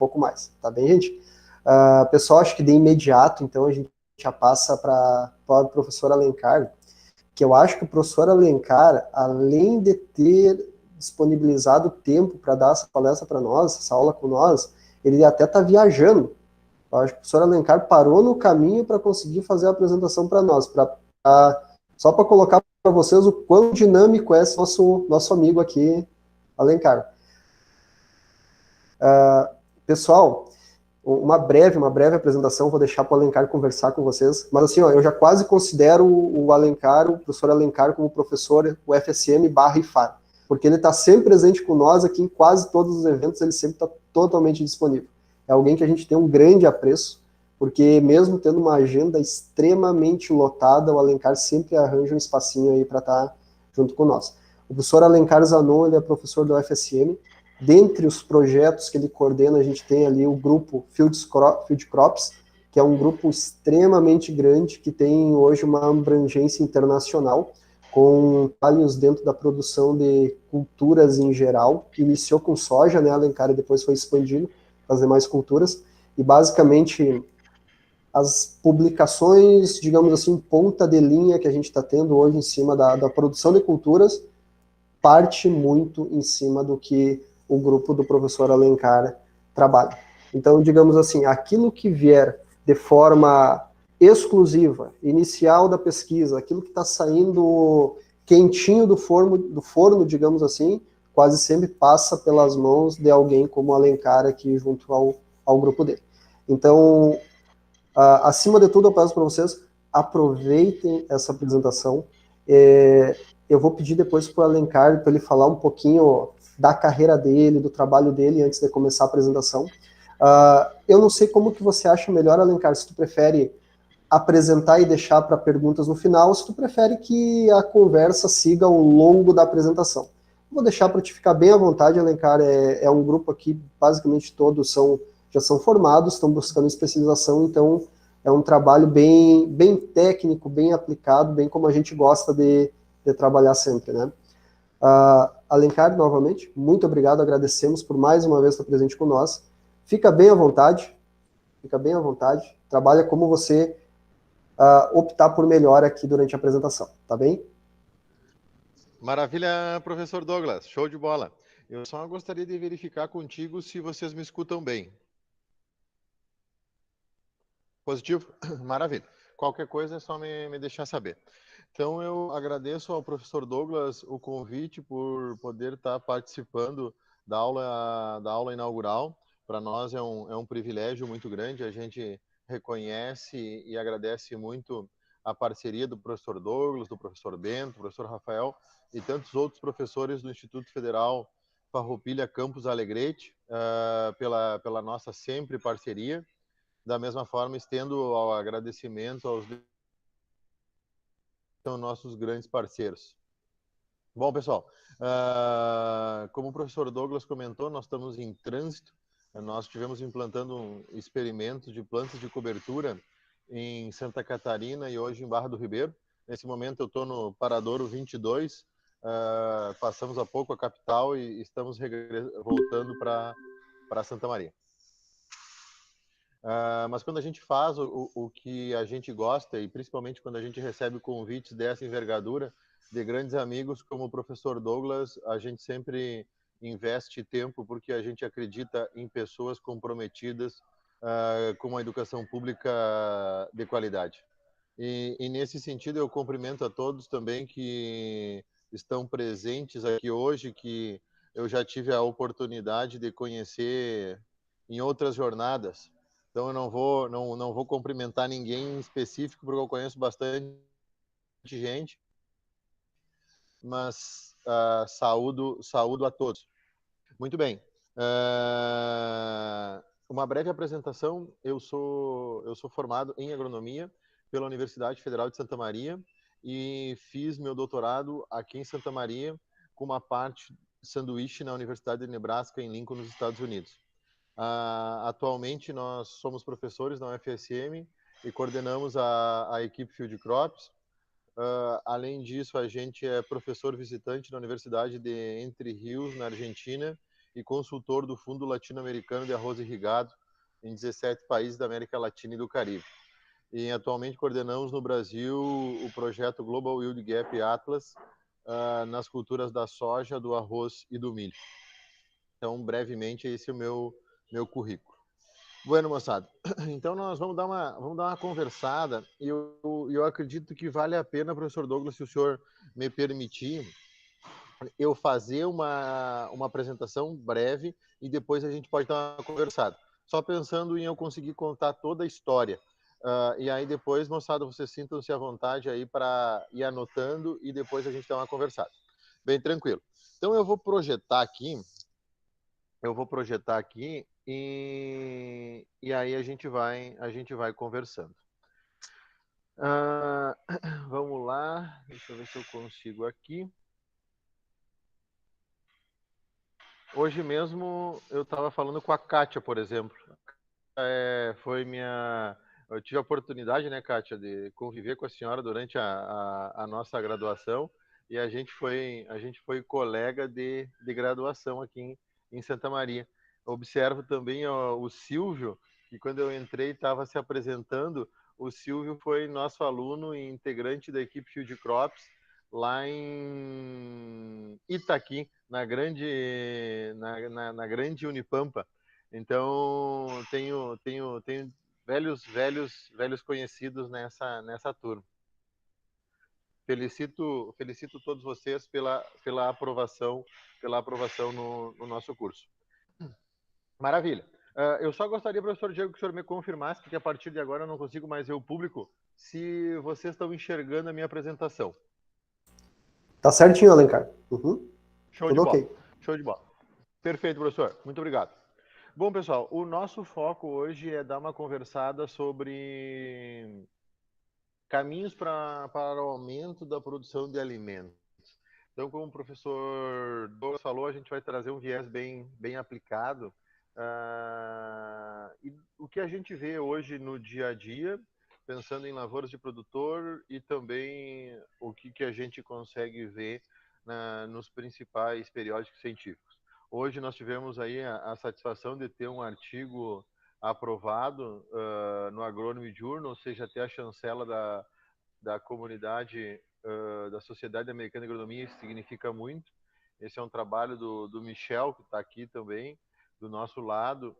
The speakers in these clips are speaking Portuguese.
pouco mais, tá bem, gente? Pessoal, acho que de imediato, então, a gente já passa para o professor Alencar, que eu acho que o professor Alencar, além de ter disponibilizado tempo para dar essa palestra para nós, essa aula com nós, ele até está viajando. Eu acho que o professor Alencar parou no caminho para conseguir fazer a apresentação para nós, só para colocar para vocês o quão dinâmico é esse nosso amigo aqui, Alencar. Pessoal, uma breve apresentação, vou deixar para o Alencar conversar com vocês, mas assim, ó, eu já quase considero o Alencar, o professor Alencar, como professor UFSM/IFAR, porque ele está sempre presente com nós aqui em quase todos os eventos, ele sempre está totalmente disponível. É alguém que a gente tem um grande apreço, porque mesmo tendo uma agenda extremamente lotada, o Alencar sempre arranja um espacinho aí para estar junto com nós. O professor Alencar Zanon, ele é professor do UFSM. Dentre os projetos que ele coordena, a gente tem ali o grupo Field Crops, que é um grupo extremamente grande, que tem hoje uma abrangência internacional, com trabalhos dentro da produção de culturas em geral, que iniciou com soja, né, Alencar, e depois foi expandindo para as demais culturas, e basicamente as publicações, digamos assim, ponta de linha que a gente está tendo hoje em cima da produção de culturas, parte muito em cima do que o grupo do professor Alencar trabalha. Então, digamos assim, aquilo que vier de forma exclusiva, inicial da pesquisa, aquilo que está saindo quentinho do forno, digamos assim, quase sempre passa pelas mãos de alguém como o Alencar aqui junto ao grupo dele. Então, acima de tudo, eu peço para vocês, aproveitem essa apresentação. Eu vou pedir depois para o Alencar, para ele falar um pouquinho da carreira dele, do trabalho dele, antes de começar a apresentação. Eu não sei como que você acha melhor, Alencar, se tu prefere apresentar e deixar para perguntas no final, ou se tu prefere que a conversa siga ao longo da apresentação. Vou deixar para te ficar bem à vontade, Alencar. É um grupo aqui, basicamente todos já são formados, estão buscando especialização, então é um trabalho bem técnico, bem aplicado, bem como a gente gosta de trabalhar sempre, né? Alencar, novamente, muito obrigado, agradecemos por mais uma vez estar presente com nós. Fica bem à vontade, trabalha como você optar por melhor aqui durante a apresentação, tá bem? Maravilha, professor Douglas, show de bola. Eu só gostaria de verificar contigo se vocês me escutam bem. Positivo? Maravilha. Qualquer coisa é só me deixar saber. Então, eu agradeço ao professor Douglas o convite por poder estar participando da aula inaugural. Para nós é um privilégio muito grande. A gente reconhece e agradece muito a parceria do professor Douglas, do professor Bento, do professor Rafael e tantos outros professores do Instituto Federal Farroupilha Campus Alegrete pela nossa sempre parceria. Da mesma forma, estendo ao agradecimento aos são nossos grandes parceiros. Bom, pessoal, como o professor Douglas comentou, nós estamos em trânsito. Nós estivemos implantando experimentos de plantas de cobertura em Santa Catarina e hoje em Barra do Ribeiro. Nesse momento eu estou no Paradouro 22, passamos há pouco a capital e estamos voltando para Santa Maria. Mas quando a gente faz o que a gente gosta, e principalmente quando a gente recebe convites dessa envergadura de grandes amigos como o professor Douglas, a gente sempre investe tempo porque a gente acredita em pessoas comprometidas com uma educação pública de qualidade. E nesse sentido eu cumprimento a todos também que estão presentes aqui hoje, que eu já tive a oportunidade de conhecer em outras jornadas. Então eu não vou cumprimentar ninguém em específico, porque eu conheço bastante gente, mas saúdo a todos. Muito bem. Uma breve apresentação. Eu sou formado em agronomia pela Universidade Federal de Santa Maria e fiz meu doutorado aqui em Santa Maria com uma parte sanduíche na Universidade de Nebraska em Lincoln, nos Estados Unidos. Atualmente nós somos professores na UFSM e coordenamos a equipe Field Crops. Além disso, a gente é professor visitante na Universidade de Entre Rios, na Argentina, e consultor do Fundo Latino-Americano de Arroz Irrigado em 17 países da América Latina e do Caribe. E atualmente coordenamos no Brasil o projeto Global Yield Gap Atlas nas culturas da soja, do arroz e do milho. Então, brevemente, esse é o meu currículo. Bueno, moçada, então nós vamos dar uma conversada e eu acredito que vale a pena, professor Douglas, se o senhor me permitir, eu fazer uma apresentação breve e depois a gente pode dar uma conversada. Só pensando em eu conseguir contar toda a história. E aí depois, moçada, vocês sintam-se à vontade aí para ir anotando e depois a gente dá uma conversada. Bem tranquilo. Então eu vou projetar aqui e aí a gente vai conversando. Vamos lá, deixa eu ver se eu consigo aqui. Hoje mesmo eu estava falando com a Kátia, por exemplo. Eu tive a oportunidade, né, Kátia, de conviver com a senhora durante a nossa graduação e a gente foi colega de graduação aqui em Santa Maria. Observo também o Silvio, que quando eu entrei estava se apresentando. O Silvio foi nosso aluno e integrante da equipe Field Crops lá em Itaqui, na grande Unipampa. Então, tenho velhos conhecidos nessa turma. Felicito todos vocês pela aprovação no nosso curso. Maravilha. Eu só gostaria, professor Diego, que o senhor me confirmasse, porque a partir de agora eu não consigo mais ver o público, se vocês estão enxergando a minha apresentação. Tá certinho, Alencar. Uhum. Show de Tudo bola. ok. Show de bola. Perfeito, professor. Muito obrigado. Bom, pessoal, o nosso foco hoje é dar uma conversada sobre caminhos para o aumento da produção de alimentos. Então, como o professor Douglas falou, a gente vai trazer um viés bem aplicado. E o que a gente vê hoje no dia a dia, pensando em lavouras de produtor e também o que a gente consegue ver nos principais periódicos científicos. Hoje nós tivemos aí a satisfação de ter um artigo aprovado no Agronomy Journal, ou seja, até a chancela da comunidade, da Sociedade Americana de Agronomia, isso significa muito. Esse é um trabalho do Michel, que está aqui também, do nosso lado,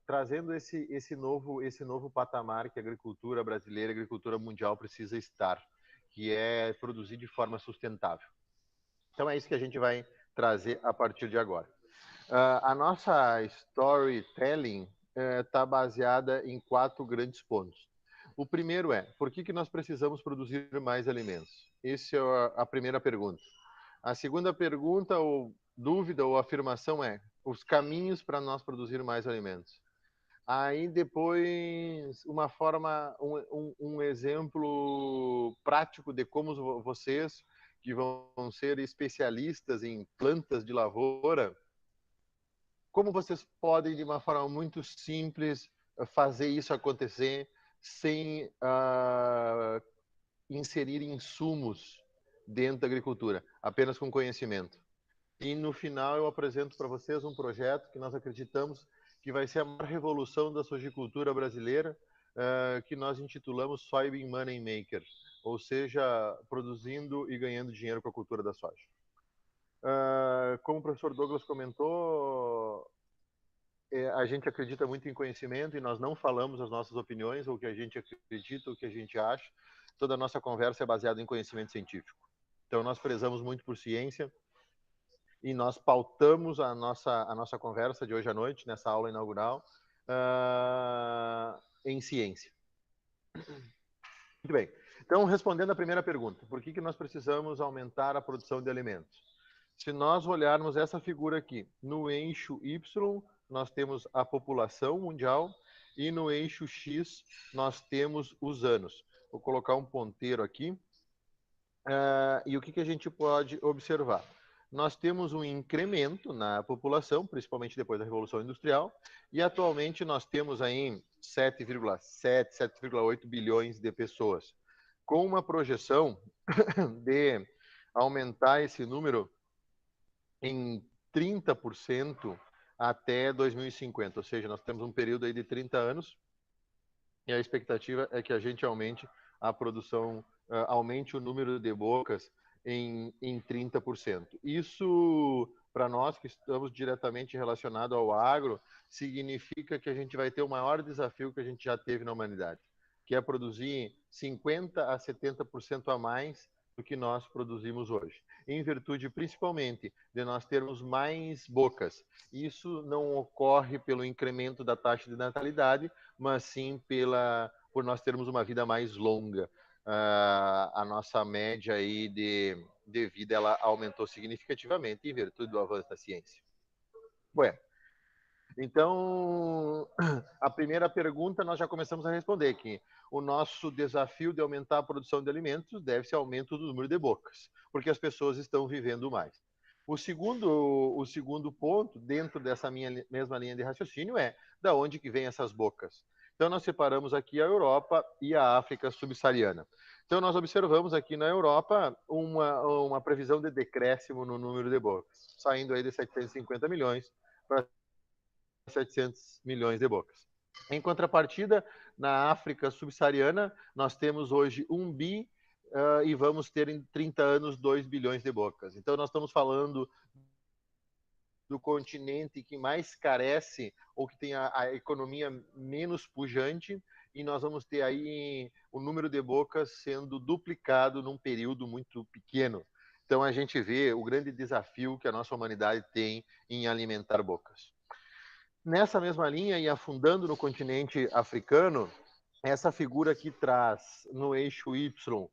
trazendo esse novo patamar que a agricultura brasileira, a agricultura mundial precisa estar, que é produzir de forma sustentável. Então é isso que a gente vai trazer a partir de agora. A nossa storytelling está baseada em 4 grandes pontos. O primeiro é, por que nós precisamos produzir mais alimentos? Essa é a primeira pergunta. A segunda pergunta, ou dúvida, ou afirmação é, os caminhos para nós produzir mais alimentos. Aí depois, um exemplo prático de como vocês, que vão ser especialistas em plantas de lavoura, como vocês podem, de uma forma muito simples, fazer isso acontecer sem inserir insumos dentro da agricultura, apenas com conhecimento. E no final eu apresento para vocês um projeto que nós acreditamos que vai ser a maior revolução da sojicultura brasileira, que nós intitulamos Soybean Money Maker, ou seja, produzindo e ganhando dinheiro com a cultura da soja. Como o professor Douglas comentou, a gente acredita muito em conhecimento e nós não falamos as nossas opiniões, ou o que a gente acredita, ou o que a gente acha. Toda a nossa conversa é baseada em conhecimento científico. Então, nós prezamos muito por ciência e nós pautamos a nossa conversa de hoje à noite, nessa aula inaugural, em ciência. Muito bem. Então, respondendo à primeira pergunta, por que nós precisamos aumentar a produção de alimentos? Se nós olharmos essa figura aqui, no eixo Y, nós temos a população mundial e no eixo X, nós temos os anos. Vou colocar um ponteiro aqui. E o que a gente pode observar? Nós temos um incremento na população, principalmente depois da Revolução Industrial, e atualmente nós temos aí 7,7, 7,8 bilhões de pessoas, com uma projeção de aumentar esse número em 30% até 2050, ou seja, nós temos um período aí de 30 anos e a expectativa é que a gente aumente a produção, aumente o número de bocas em 30%. Isso, para nós que estamos diretamente relacionados ao agro, significa que a gente vai ter o maior desafio que a gente já teve na humanidade, que é produzir 50% a 70% a mais do que nós produzimos hoje, em virtude principalmente de nós termos mais bocas. Isso não ocorre pelo incremento da taxa de natalidade, mas sim por nós termos uma vida mais longa. A nossa média aí de vida ela aumentou significativamente em virtude do avanço da ciência. Bueno, então, a primeira pergunta nós já começamos a responder, que o nosso desafio de aumentar a produção de alimentos deve-se ao aumento do número de bocas, porque as pessoas estão vivendo mais. O segundo ponto, dentro dessa mesma linha de raciocínio, é da onde que vem essas bocas. Então, nós separamos aqui a Europa e a África subsaariana. Então, nós observamos aqui na Europa uma previsão de decréscimo no número de bocas, saindo aí de 750 milhões para 700 milhões de bocas. Em contrapartida, na África subsaariana, nós temos hoje 1 bi e vamos ter em 30 anos 2 bilhões de bocas. Então, nós estamos falando do continente que mais carece ou que tem a economia menos pujante, e nós vamos ter aí o número de bocas sendo duplicado num período muito pequeno. Então, a gente vê o grande desafio que a nossa humanidade tem em alimentar bocas. Nessa mesma linha, e afundando no continente africano, essa figura aqui traz no eixo Y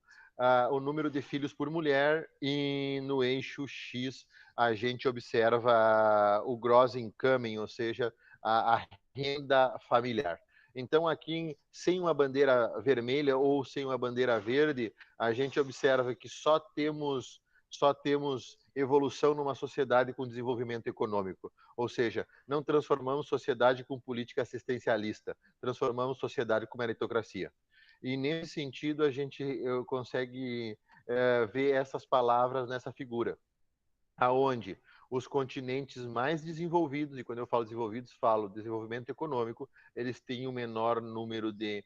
o número de filhos por mulher, e no eixo X a gente observa o gross income, ou seja, a renda familiar. Então, aqui, sem uma bandeira vermelha ou sem uma bandeira verde, a gente observa que só temos evolução numa sociedade com desenvolvimento econômico. Ou seja, não transformamos sociedade com política assistencialista, transformamos sociedade com meritocracia. E nesse sentido, a gente consegue ver essas palavras nessa figura, aonde os continentes mais desenvolvidos, e quando eu falo desenvolvidos, falo desenvolvimento econômico, eles têm o menor número de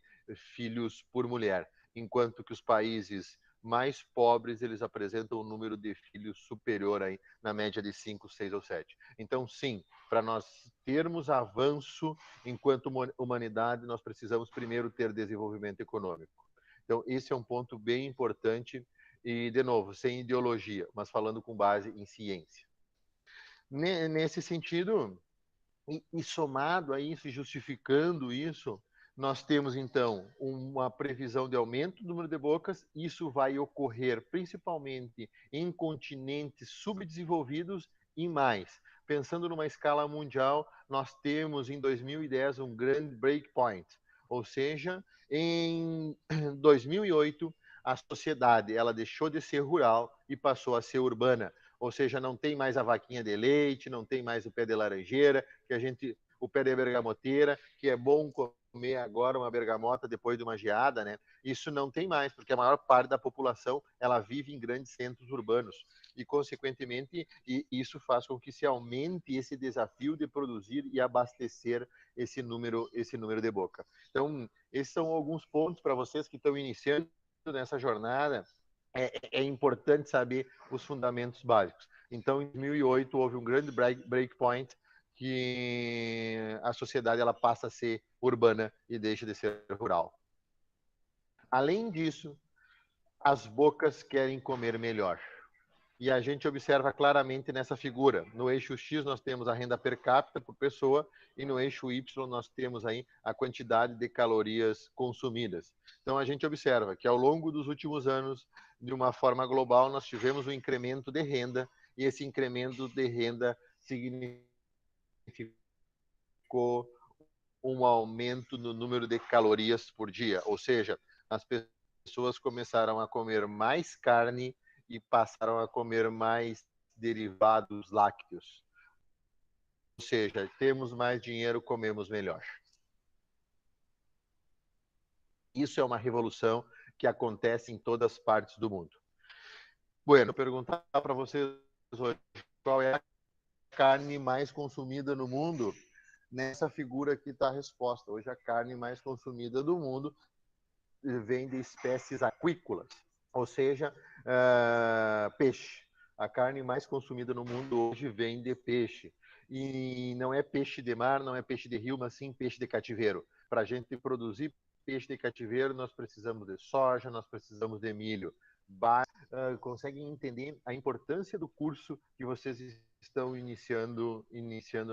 filhos por mulher, enquanto que os países mais pobres, eles apresentam um número de filhos superior aí, na média de 5, 6 ou 7. Então, sim, para nós termos avanço enquanto humanidade, nós precisamos primeiro ter desenvolvimento econômico. Então, esse é um ponto bem importante e, de novo, sem ideologia, mas falando com base em ciência. Nesse sentido, e somado a isso, justificando isso, nós temos, então, uma previsão de aumento do número de bocas. Isso vai ocorrer principalmente em continentes subdesenvolvidos e mais. Pensando numa escala mundial, nós temos em 2010 um grande breakpoint, ou seja, em 2008, a sociedade ela deixou de ser rural e passou a ser urbana. Ou seja, não tem mais a vaquinha de leite, não tem mais o pé de laranjeira, o pé de bergamoteira, que é bom comer agora uma bergamota depois de uma geada, né? Isso não tem mais, porque a maior parte da população ela vive em grandes centros urbanos e, consequentemente, isso faz com que se aumente esse desafio de produzir e abastecer esse número de boca. Então, esses são alguns pontos para vocês que estão iniciando nessa jornada. É importante saber os fundamentos básicos. Então, em 2008, houve um grande breakpoint que a sociedade ela passa a ser urbana e deixa de ser rural. Além disso, as bocas querem comer melhor. E a gente observa claramente nessa figura. No eixo X nós temos a renda per capita por pessoa e no eixo Y nós temos aí a quantidade de calorias consumidas. Então a gente observa que ao longo dos últimos anos, de uma forma global, nós tivemos um incremento de renda, e esse incremento de renda significou um aumento no número de calorias por dia, ou seja, as pessoas começaram a comer mais carne e passaram a comer mais derivados lácteos. Ou seja, temos mais dinheiro, comemos melhor. Isso é uma revolução que acontece em todas as partes do mundo. Bueno, perguntar para vocês hoje qual é a carne mais consumida no mundo, nessa figura aqui está a resposta. Hoje a carne mais consumida do mundo vem de espécies aquícolas, ou seja, peixe. A carne mais consumida no mundo hoje vem de peixe. E não é peixe de mar, não é peixe de rio, mas sim peixe de cativeiro. Para a gente produzir peixe de cativeiro, nós precisamos de soja, nós precisamos de milho. Conseguem entender a importância do curso que vocês estão iniciando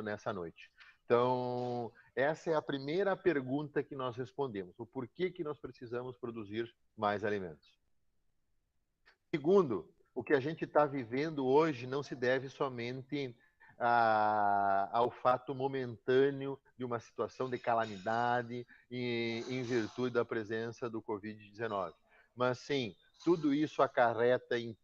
nessa noite. Então, essa é a primeira pergunta que nós respondemos. O porquê que nós precisamos produzir mais alimentos. Segundo, o que a gente está vivendo hoje não se deve somente ao fato momentâneo de uma situação de calamidade em virtude da presença do Covid-19. Mas, sim, tudo isso acarreta em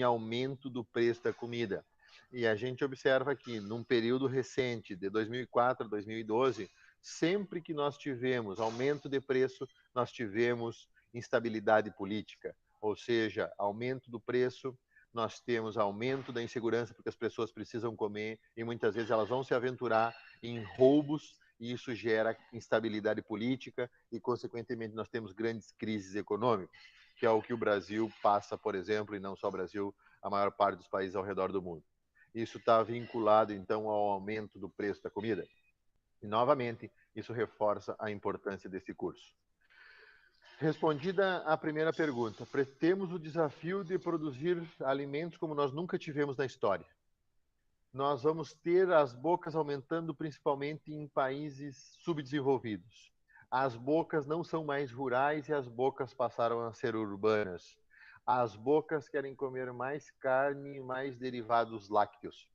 aumento do preço da comida. E a gente observa que, num período recente, de 2004 a 2012, sempre que nós tivemos aumento de preço, nós tivemos instabilidade política, ou seja, aumento do preço, nós temos aumento da insegurança, porque as pessoas precisam comer e muitas vezes elas vão se aventurar em roubos e isso gera instabilidade política e, consequentemente, nós temos grandes crises econômicas, que é o que o Brasil passa, por exemplo, e não só o Brasil, a maior parte dos países ao redor do mundo. Isso está vinculado, então, ao aumento do preço da comida. E, novamente, isso reforça a importância desse curso. Respondida a primeira pergunta, temos o desafio de produzir alimentos como nós nunca tivemos na história. Nós vamos ter as bocas aumentando principalmente em países subdesenvolvidos. As bocas não são mais rurais e as bocas passaram a ser urbanas. As bocas querem comer mais carne e mais derivados lácteos.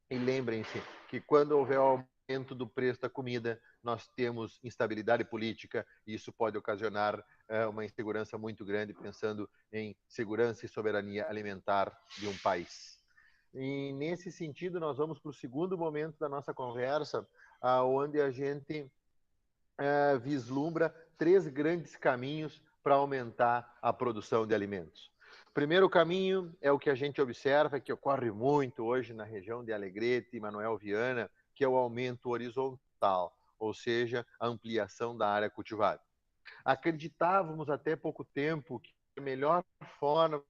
E lembrem-se que quando houver aumento do preço da comida, nós temos instabilidade política e isso pode ocasionar uma insegurança muito grande, pensando em segurança e soberania alimentar de um país. E nesse sentido, nós vamos para o segundo momento da nossa conversa, onde a gente vislumbra 3 grandes caminhos para aumentar a produção de alimentos. O primeiro caminho é o que a gente observa, que ocorre muito hoje na região de Alegrete e Manoel Viana, que é o aumento horizontal, ou seja, a ampliação da área cultivada. Acreditávamos até pouco tempo que a melhor forma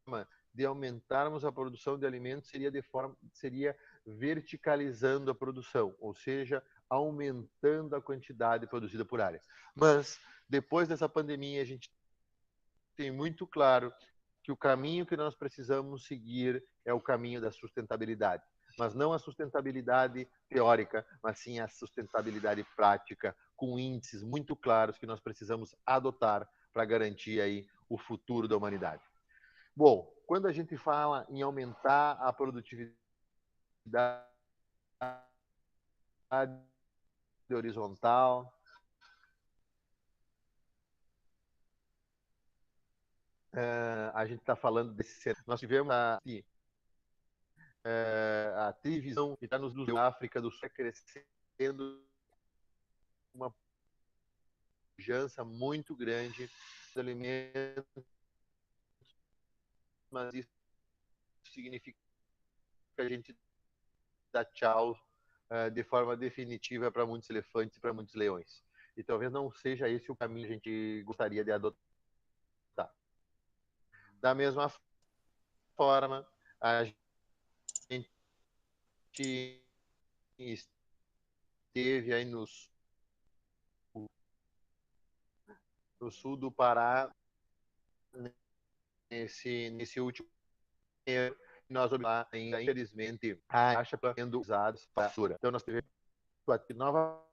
de aumentarmos a produção de alimentos seria verticalizando a produção, ou seja, aumentando a quantidade produzida por área. Mas, depois dessa pandemia, a gente tem muito claro que o caminho que nós precisamos seguir é o caminho da sustentabilidade. Mas não a sustentabilidade teórica, mas sim a sustentabilidade prática, com índices muito claros que nós precisamos adotar para garantir aí o futuro da humanidade. Bom, quando a gente fala em aumentar a produtividade horizontal, a gente está falando desse... Nós tivemos a divisão que está nos da África do Sul crescendo uma pujança muito grande de alimentos, mas isso significa que a gente dá tchau de forma definitiva para muitos elefantes e para muitos leões. E talvez não seja esse o caminho que a gente gostaria de adotar. Da mesma forma, a gente esteve aí no sul do Pará nesse último ano, nós observamos ainda, infelizmente, a taxa sendo usada para a cultura. Então, nós tivemos aqui nova,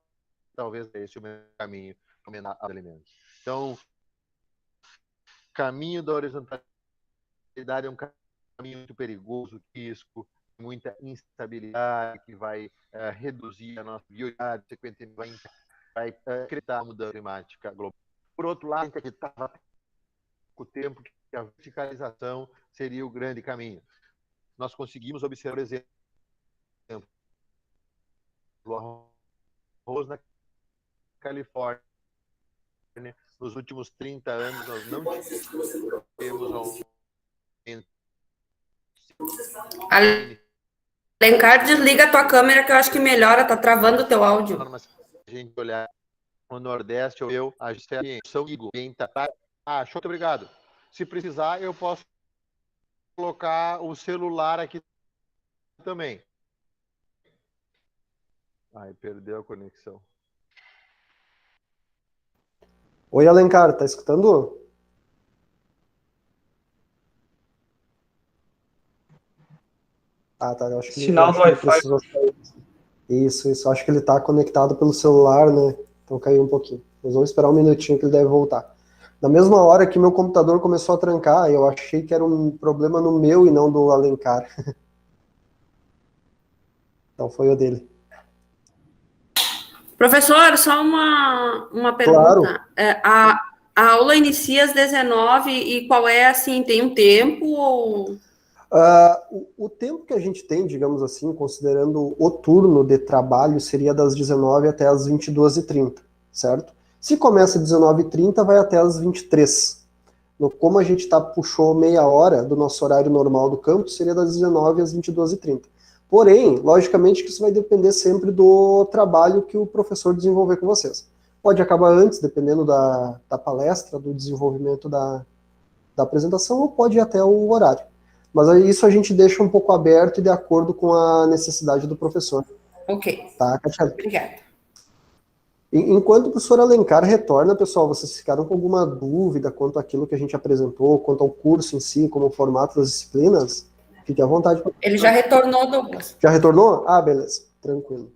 talvez esse o meu caminho para aumentar os alimentos. Então, caminho da horizontalidade é um caminho muito perigoso, risco, muita instabilidade, que vai reduzir a nossa biodiversidade, consequentemente vai acreditar a mudança climática global. Por outro lado, a gente acreditava com o tempo que a verticalização seria o grande caminho. Nós conseguimos observar, por exemplo, o arroz na Califórnia. Nos últimos 30 anos, nós não tivemos aumento Alencar, desliga a tua câmera que eu acho que melhora, tá travando o teu áudio. A gente olhar no Nordeste, a gente São Igor, show, obrigado. Se precisar, eu posso colocar o celular aqui também. Ai, perdeu a conexão. Oi, Alencar, tá escutando? Ah, tá, eu acho que Sinal do ele Wi-Fi. precisou sair. Isso, acho que ele tá conectado pelo celular, né? Então caiu um pouquinho. Mas vamos esperar um minutinho que ele deve voltar. Na mesma hora que meu computador começou a trancar, eu achei que era um problema no meu e não do Alencar. Então foi o dele. Professor, só uma Claro. pergunta. A aula inicia às 19 e qual é, assim, tem um tempo ou... O tempo que a gente tem, digamos assim, considerando o turno de trabalho, seria das 19 até as 22h30, certo? Se começa às 19h30, vai até as 23. Como a gente puxou meia hora do nosso horário normal do campus, seria das 19 às 22h30. Porém, logicamente que isso vai depender sempre do trabalho que o professor desenvolver com vocês. Pode acabar antes, dependendo da palestra, do desenvolvimento da apresentação, ou pode ir até o horário. Mas isso a gente deixa um pouco aberto e de acordo com a necessidade do professor. Ok. Tá, Katia? Obrigada. Enquanto o professor Alencar retorna, pessoal, vocês ficaram com alguma dúvida quanto àquilo que a gente apresentou, quanto ao curso em si, como o formato das disciplinas? Fique à vontade. Ele já retornou, Douglas. Já retornou? Ah, beleza. Tranquilo.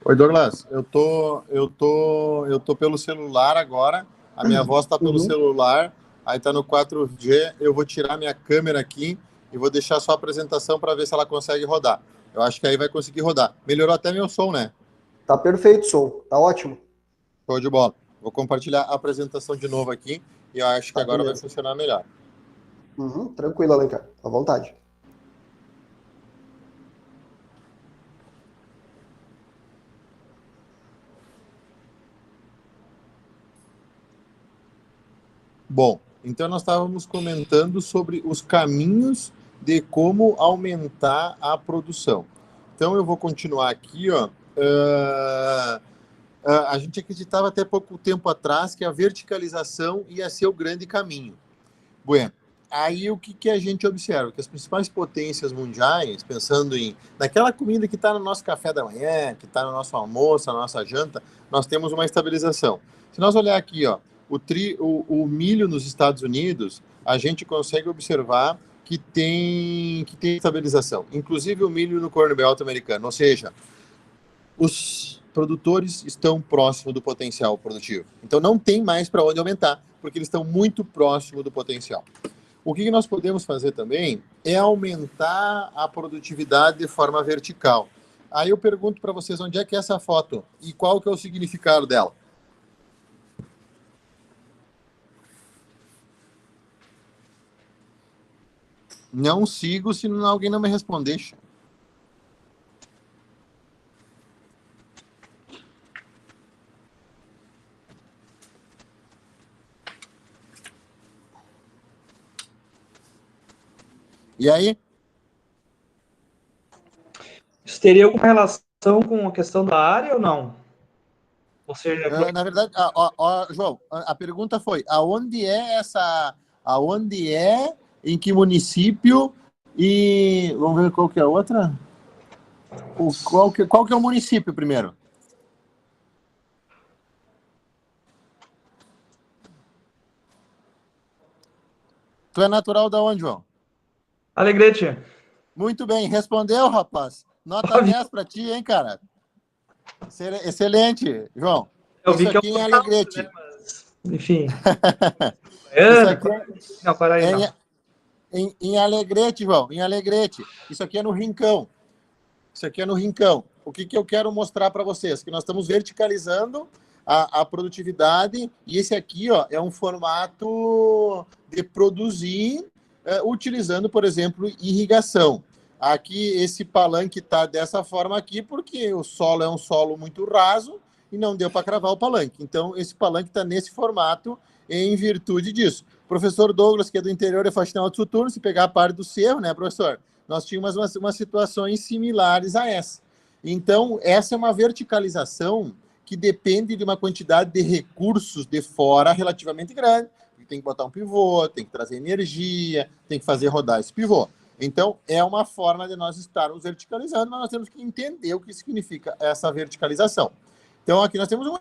Oi, Douglas. Eu tô pelo celular agora. A minha voz tá pelo celular. Aí tá no 4G. Eu vou tirar minha câmera aqui e vou deixar só a apresentação para ver se ela consegue rodar. Eu acho que aí vai conseguir rodar. Melhorou até meu som, né? Tá perfeito o som. Tá ótimo. Show de bola. Vou compartilhar a apresentação de novo aqui e eu acho que agora beleza. Vai funcionar melhor. Tranquilo, Alencar. À vontade. Bom, então nós estávamos comentando sobre os caminhos de como aumentar a produção. Então eu vou continuar aqui, ó. A gente acreditava até pouco tempo atrás que a verticalização ia ser o grande caminho. Bueno, aí o que a gente observa? Que as principais potências mundiais, pensando naquela comida que está no nosso café da manhã, que está no nosso almoço, na nossa janta, nós temos uma estabilização. Se nós olhar aqui, ó, o milho nos Estados Unidos, a gente consegue observar que tem estabilização. Inclusive o milho no Corn Belt americano, ou seja, os produtores estão próximos do potencial produtivo. Então não tem mais para onde aumentar, porque eles estão muito próximos do potencial. O que nós podemos fazer também é aumentar a produtividade de forma vertical. Aí eu pergunto para vocês onde é que é essa foto e qual que é o significado dela. Não sigo se alguém não me responder. E aí? Isso teria alguma relação com a questão da área ou não? Ou seja, na verdade, João, a pergunta foi: aonde é, em que município e vamos ver qual que é a outra? Qual que é o município primeiro? Tu é natural da onde, João? Alegrete. Muito bem, respondeu, rapaz. Nota 10 para ti, hein, cara? Excelente, João. Eu vi isso que aqui é Alegrete. Né, mas, enfim. Isso aqui não, para aí, não. Em Alegrete, João, em Alegrete. Isso aqui é no Rincão. O que eu quero mostrar para vocês? Que nós estamos verticalizando a produtividade e esse aqui, ó, é um formato de produzir utilizando, por exemplo, irrigação. Aqui, esse palanque está dessa forma aqui porque o solo é um solo muito raso e não deu para cravar o palanque. Então, esse palanque está nesse formato em virtude disso. Professor Douglas, que é do interior de Faxinal do Soturno, se pegar a parte do cerro, né, professor? nós tínhamos umas situações similares a essa. Então, essa é uma verticalização que depende de uma quantidade de recursos de fora relativamente grande. Tem que botar um pivô, tem que trazer energia, tem que fazer rodar esse pivô. Então, é uma forma de nós estarmos verticalizando, mas nós temos que entender o que significa essa verticalização. Então, aqui nós temos um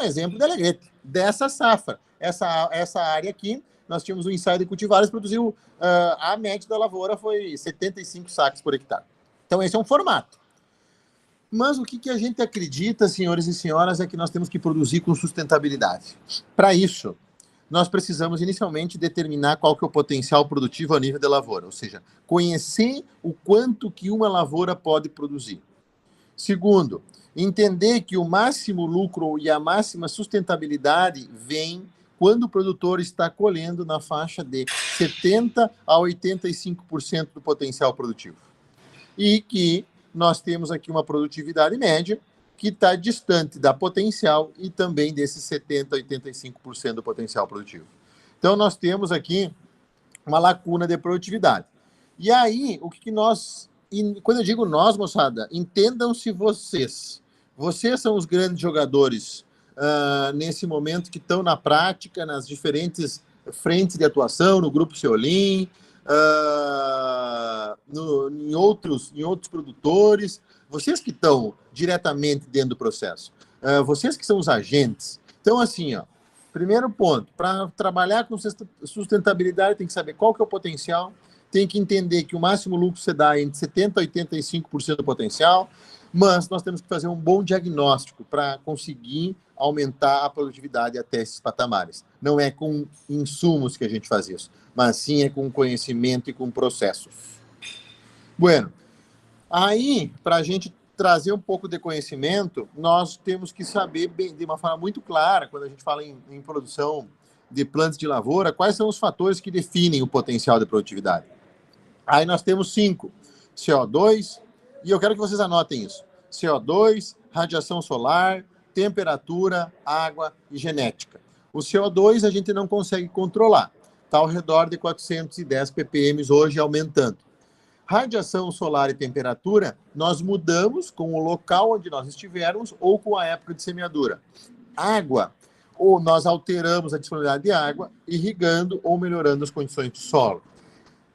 exemplo de Alegrete, dessa safra. Essa área aqui, nós tínhamos um ensaio de cultivares, produziu, a média da lavoura foi 75 sacos por hectare. Então, esse é um formato. Mas o que a gente acredita, senhores e senhoras, é que nós temos que produzir com sustentabilidade. Para isso, nós precisamos inicialmente determinar qual que é o potencial produtivo a nível da lavoura, ou seja, conhecer o quanto que uma lavoura pode produzir. Segundo, entender que o máximo lucro e a máxima sustentabilidade vem quando o produtor está colhendo na faixa de 70% a 85% do potencial produtivo. E que nós temos aqui uma produtividade média que está distante da potencial e também desses 70% a 85% do potencial produtivo. Então, nós temos aqui uma lacuna de produtividade. E aí, o que nós... Quando eu digo nós, moçada, entendam-se vocês. Vocês são os grandes jogadores nesse momento que estão na prática, nas diferentes frentes de atuação, no Grupo Ceolim, em outros produtores, vocês que estão diretamente dentro do processo, vocês que são os agentes. Então, assim, primeiro ponto, para trabalhar com sustentabilidade, tem que saber qual que é o potencial, tem que entender que o máximo lucro se dá entre 70% a 85% do potencial, mas nós temos que fazer um bom diagnóstico para conseguir aumentar a produtividade até esses patamares. Não é com insumos que a gente faz isso, mas sim é com conhecimento e com processos. Bueno, aí, para a gente trazer um pouco de conhecimento, nós temos que saber bem, de uma forma muito clara, quando a gente fala em produção de plantas de lavoura, quais são os fatores que definem o potencial de produtividade. Aí nós temos 5, CO2, e eu quero que vocês anotem isso, CO2, radiação solar, temperatura, água e genética. O CO2 a gente não consegue controlar, está ao redor de 410 ppm hoje, aumentando. Radiação solar e temperatura, nós mudamos com o local onde nós estivermos ou com a época de semeadura. Água, ou nós alteramos a disponibilidade de água, irrigando ou melhorando as condições do solo.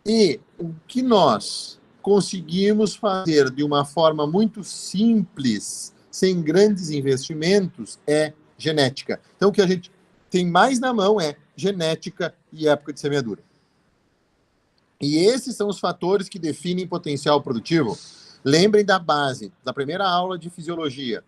E o que nós conseguimos fazer de uma forma muito simples, sem grandes investimentos, é genética. Então, o que a gente tem mais na mão é genética e época de semeadura. E esses são os fatores que definem potencial produtivo. Lembrem da base, da primeira aula de fisiologia,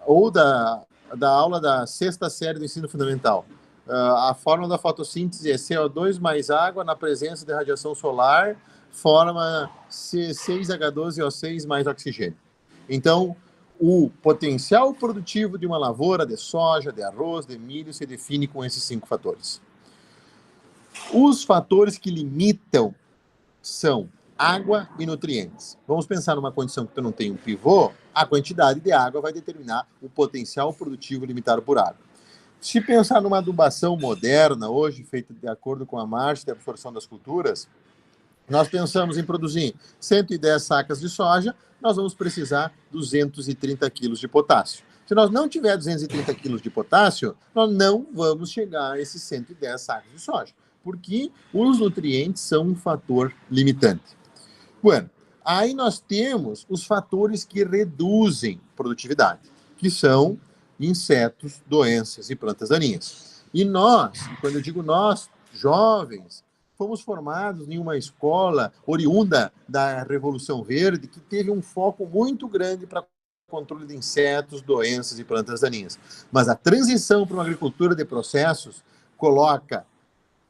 ou da aula da 6ª série do ensino fundamental. A fórmula da fotossíntese é CO2 mais água na presença de radiação solar, forma C6H12O6 mais oxigênio. Então, o potencial produtivo de uma lavoura de soja, de arroz, de milho, se define com esses 5 fatores. Os fatores que limitam são água e nutrientes. Vamos pensar numa condição que tu não tem um pivô, a quantidade de água vai determinar o potencial produtivo limitado por água. Se pensar numa adubação moderna, hoje, feita de acordo com a marcha de absorção das culturas, nós pensamos em produzir 110 sacas de soja, nós vamos precisar 230 quilos de potássio. Se nós não tiver 230 quilos de potássio, nós não vamos chegar a esses 110 sacas de soja, porque os nutrientes são um fator limitante. Bueno, aí nós temos os fatores que reduzem produtividade, que são insetos, doenças e plantas daninhas. E nós, quando eu digo nós, jovens, fomos formados em uma escola oriunda da Revolução Verde, que teve um foco muito grande para controle de insetos, doenças e plantas daninhas. Mas a transição para uma agricultura de processos coloca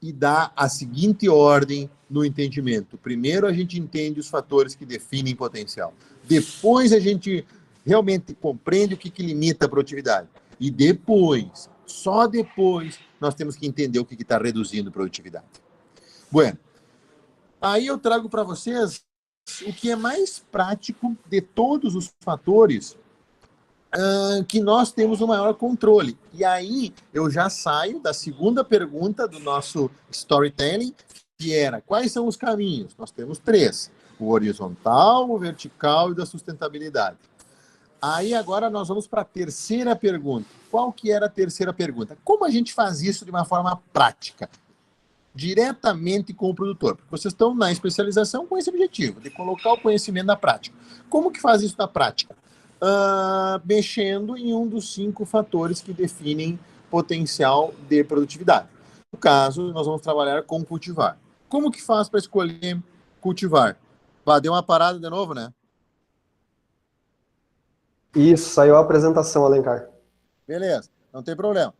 e dá a seguinte ordem no entendimento. Primeiro a gente entende os fatores que definem potencial. Depois a gente realmente compreende o que limita a produtividade. E depois, só depois, nós temos que entender o que está reduzindo a produtividade. Bueno, aí eu trago para vocês o que é mais prático de todos os fatores que nós temos o maior controle. E aí eu já saio da segunda pergunta do nosso storytelling, que era, quais são os caminhos? Nós temos 3, o horizontal, o vertical e da sustentabilidade. Aí agora nós vamos para a terceira pergunta. Qual que era a terceira pergunta? Como a gente faz isso de uma forma prática? Diretamente com o produtor. Porque vocês estão na especialização com esse objetivo, de colocar o conhecimento na prática. Como que faz isso na prática? Mexendo em um dos 5 fatores que definem potencial de produtividade. No caso, nós vamos trabalhar com cultivar. Como que faz para escolher cultivar? Deu uma parada de novo, né? Isso, saiu a apresentação, Alencar. Beleza, não tem problema.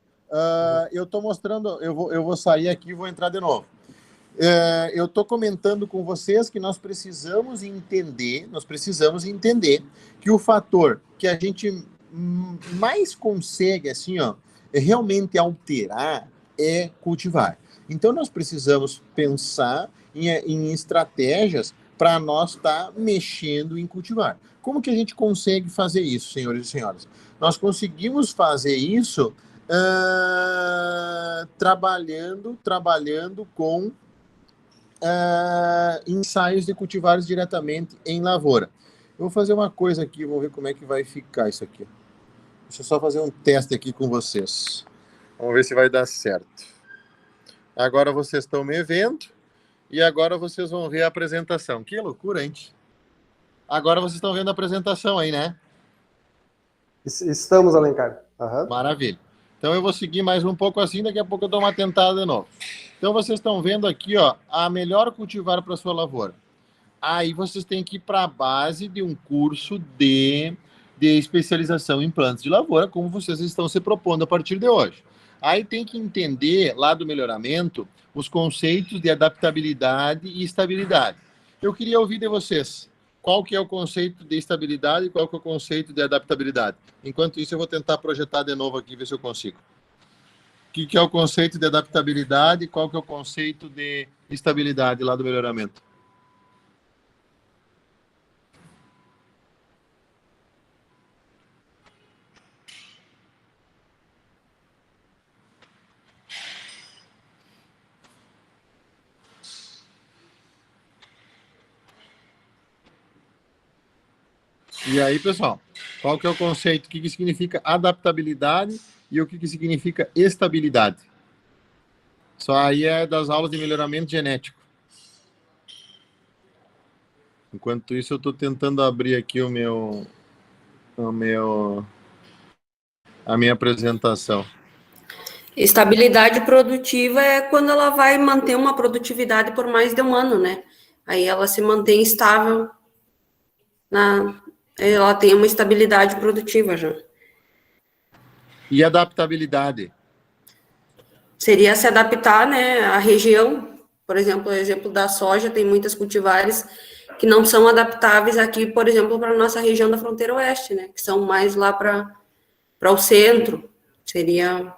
Eu estou mostrando, eu vou sair aqui e vou entrar de novo. Eu estou comentando com vocês que nós precisamos entender que o fator que a gente mais consegue, assim, ó, realmente alterar é cultivar. Então, nós precisamos pensar em estratégias para nós estar mexendo em cultivar. Como que a gente consegue fazer isso, senhores e senhoras? Nós conseguimos fazer isso trabalhando com ensaios de cultivares diretamente em lavoura. Eu vou fazer uma coisa aqui, vamos ver como é que vai ficar isso aqui. Deixa eu só fazer um teste aqui com vocês. Vamos ver se vai dar certo. Agora vocês estão me vendo e agora vocês vão ver a apresentação. Que loucura, hein? Agora vocês estão vendo a apresentação aí, né? Estamos, Alencar. Uhum. Maravilha. Então eu vou seguir mais um pouco assim, daqui a pouco eu dou uma tentada de novo. Então vocês estão vendo aqui, ó, a melhor cultivar para a sua lavoura. Aí vocês têm que ir para a base de um curso de especialização em plantas de lavoura, como vocês estão se propondo a partir de hoje. Aí tem que entender, lá do melhoramento, os conceitos de adaptabilidade e estabilidade. Eu queria ouvir de vocês. Qual que é o conceito de estabilidade e qual que é o conceito de adaptabilidade? Enquanto isso, eu vou tentar projetar de novo aqui, ver se eu consigo. O que é o conceito de adaptabilidade e qual que é o conceito de estabilidade lá do melhoramento? E aí, pessoal, qual que é o conceito? O que significa adaptabilidade e o que significa estabilidade? Só aí é das aulas de melhoramento genético. Enquanto isso, eu estou tentando abrir aqui a minha apresentação. Estabilidade produtiva é quando ela vai manter uma produtividade por mais de um ano, né? Aí ela se mantém estável, ela tem uma estabilidade produtiva já. E adaptabilidade? Seria se adaptar, né, à região. Por exemplo, o exemplo da soja, tem muitas cultivares que não são adaptáveis aqui, por exemplo, para a nossa região da fronteira oeste, né? Que são mais lá para o centro. Seria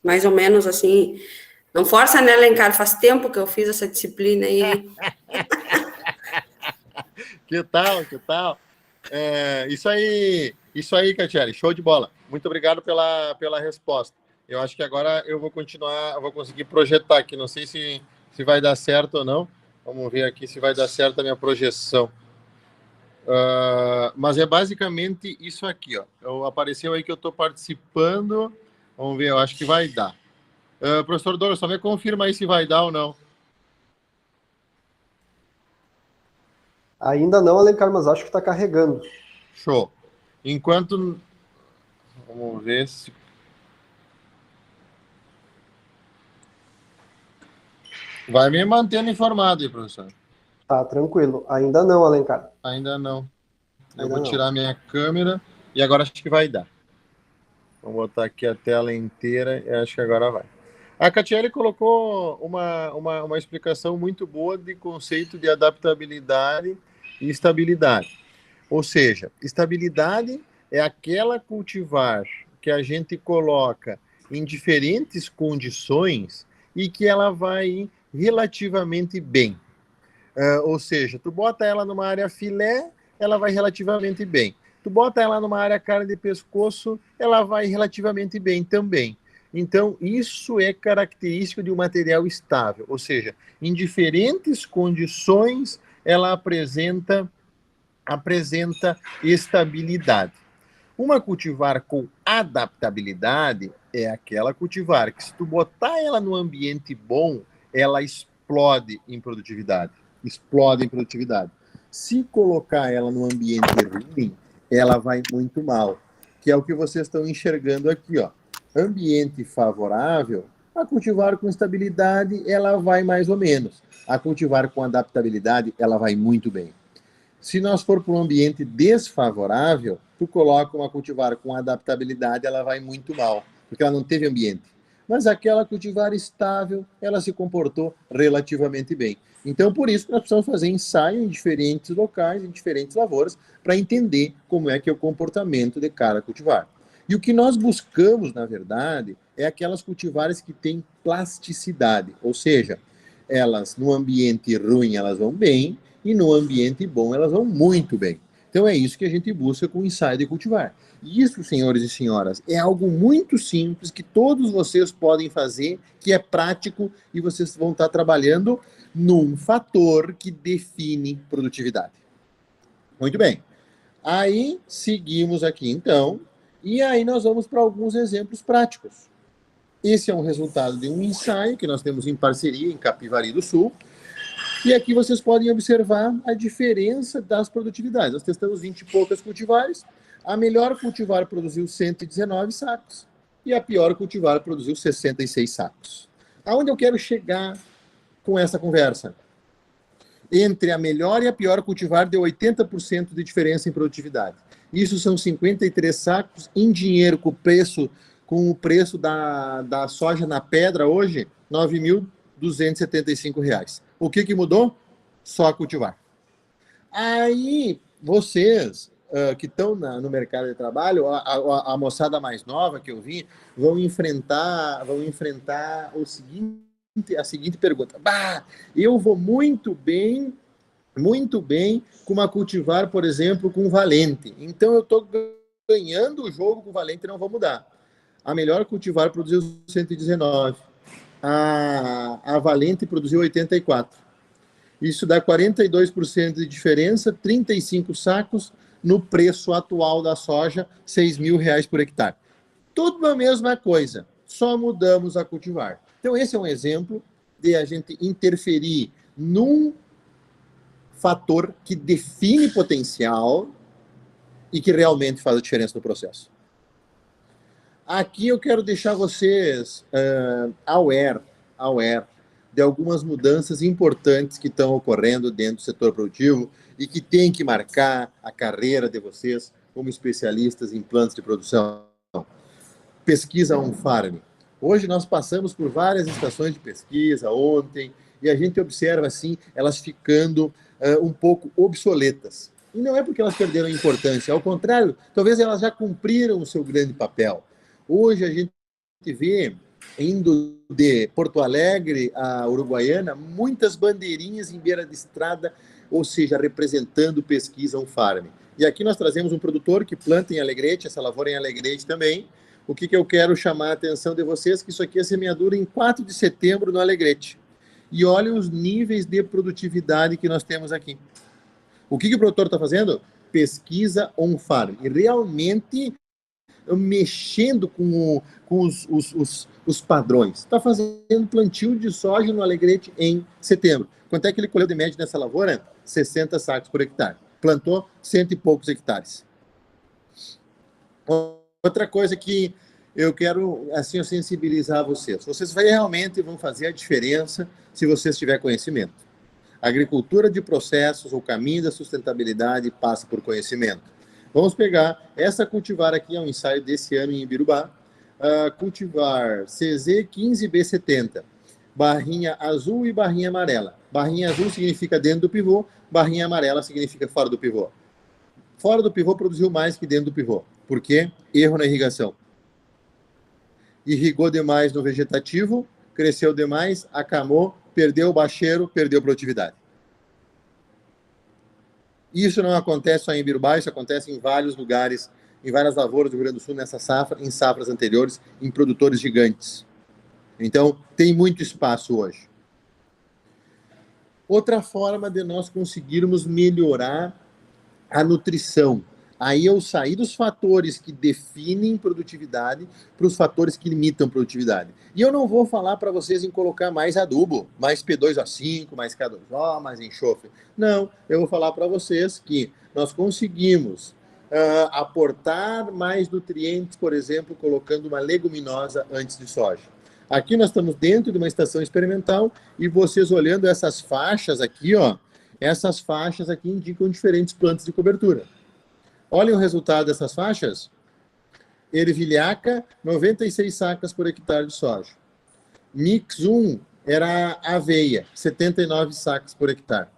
mais ou menos assim. Não força, né, Alencar? Faz tempo que eu fiz essa disciplina aí. Que tal? Isso aí, Catiele, show de bola. Muito obrigado pela resposta. Eu acho que agora eu vou continuar, eu vou conseguir projetar aqui. Não sei se vai dar certo ou não. Vamos ver aqui se vai dar certo a minha projeção. Mas é basicamente isso aqui, ó. Apareceu aí que eu estou participando. Vamos ver, eu acho que vai dar. Professor Douglas, só me confirma aí se vai dar ou não. Ainda não, Alencar, mas acho que está carregando. Show. Enquanto... Vamos ver se... Vai me mantendo informado aí, professor. Tá, tranquilo. Ainda não, Alencar. Ainda não. Eu Ainda vou não. tirar minha câmera e agora acho que vai dar. Vou botar aqui a tela inteira e acho que agora vai. A Catiele colocou uma explicação muito boa de conceito de adaptabilidade e estabilidade. Ou seja, estabilidade é aquela cultivar que a gente coloca em diferentes condições e que ela vai ir relativamente bem. Ou seja, tu bota ela numa área filé, ela vai relativamente bem. Tu bota ela numa área carne de pescoço, ela vai relativamente bem também. Então, isso é característico de um material estável, ou seja, em diferentes condições ela apresenta estabilidade. Uma cultivar com adaptabilidade é aquela cultivar que, se tu botar ela no ambiente bom, ela explode em produtividade. Explode em produtividade. Se colocar ela no ambiente ruim, ela vai muito mal. Que é o que vocês estão enxergando aqui, ó. Ambiente favorável, a cultivar com estabilidade, ela vai mais ou menos. A cultivar com adaptabilidade, ela vai muito bem. Se nós for para um ambiente desfavorável, tu coloca uma cultivar com adaptabilidade, ela vai muito mal, porque ela não teve ambiente. Mas aquela cultivar estável, ela se comportou relativamente bem. Então, por isso, nós precisamos fazer ensaio em diferentes locais, em diferentes lavouras, para entender como é que é o comportamento de cada cultivar. E o que nós buscamos, na verdade, é aquelas cultivares que têm plasticidade, ou seja, elas, no ambiente ruim, elas vão bem, e no ambiente bom elas vão muito bem. Então é isso que a gente busca com o ensaio de cultivar. E isso, senhores e senhoras, é algo muito simples que todos vocês podem fazer, que é prático, e vocês vão estar trabalhando num fator que define produtividade. Muito bem. Aí seguimos aqui então, e aí nós vamos para alguns exemplos práticos. Esse é um resultado de um ensaio que nós temos em parceria em Capivari do Sul. E aqui vocês podem observar a diferença das produtividades. Nós testamos 20 e poucas cultivares. A melhor cultivar produziu 119 sacos e a pior cultivar produziu 66 sacos. Aonde eu quero chegar com essa conversa? Entre a melhor e a pior cultivar deu 80% de diferença em produtividade. Isso são 53 sacos em dinheiro com o preço da soja na pedra hoje, R$ 9.275. O que mudou? Só a cultivar. Aí, vocês que estão no mercado de trabalho, a moçada mais nova que eu vi, vão enfrentar a seguinte pergunta. Eu vou muito bem com uma cultivar, por exemplo, com valente. Então, eu estou ganhando o jogo com valente e não vou mudar. A melhor cultivar produziu 119. A Valente produziu 84. Isso dá 42% de diferença, 35 sacos no preço atual da soja, R$ 6.000 por hectare. Tudo a mesma coisa, só mudamos a cultivar. Então, esse é um exemplo de a gente interferir num fator que define potencial e que realmente faz a diferença no processo. Aqui eu quero deixar vocês aware de algumas mudanças importantes que estão ocorrendo dentro do setor produtivo e que tem que marcar a carreira de vocês como especialistas em plantas de produção. Pesquisa on-farm. Hoje nós passamos por várias estações de pesquisa ontem e a gente observa assim elas ficando um pouco obsoletas. E não é porque elas perderam importância, ao contrário, talvez elas já cumpriram o seu grande papel. Hoje a gente vê, indo de Porto Alegre a Uruguaiana, muitas bandeirinhas em beira de estrada, ou seja, representando pesquisa on-farm. E aqui nós trazemos um produtor que planta em Alegrete, essa lavoura em Alegrete também. O que eu quero chamar a atenção de vocês, que isso aqui é semeadura em 4 de setembro no Alegrete. E olha os níveis de produtividade que nós temos aqui. O que o produtor está fazendo? Pesquisa on-farm. E realmente mexendo com os padrões. Está fazendo plantio de soja no Alegrete em setembro. Quanto é que ele colheu de média nessa lavoura? 60 sacos por hectare. Plantou 100 e poucos hectares. Outra coisa que eu quero assim sensibilizar vocês. Vocês realmente vão fazer a diferença se vocês tiverem conhecimento. A agricultura de processos, o caminho da sustentabilidade passa por conhecimento. Vamos pegar essa cultivar aqui, é um ensaio desse ano em Ibirubá, cultivar CZ15B70, barrinha azul e barrinha amarela. Barrinha azul significa dentro do pivô, barrinha amarela significa fora do pivô. Fora do pivô produziu mais que dentro do pivô. Por quê? Erro na irrigação. Irrigou demais no vegetativo, cresceu demais, acamou, perdeu o bacheiro, perdeu produtividade. Isso não acontece só em Ibirubá, isso acontece em vários lugares em várias lavouras do Rio Grande do Sul nessa safra, em safras anteriores, em produtores gigantes. Então, tem muito espaço hoje. Outra forma de nós conseguirmos melhorar a nutrição. Aí eu saí dos fatores que definem produtividade para os fatores que limitam produtividade. E eu não vou falar para vocês em colocar mais adubo, mais P2O5, mais K2O, mais enxofre. Não, eu vou falar para vocês que nós conseguimos aportar mais nutrientes, por exemplo, colocando uma leguminosa antes de soja. Aqui nós estamos dentro de uma estação experimental e vocês olhando essas faixas aqui, ó, essas faixas aqui indicam diferentes plantas de cobertura. Olhem o resultado dessas faixas. Ervilhaca, 96 sacas por hectare de soja. Mix 1 era aveia, 79 sacas por hectare.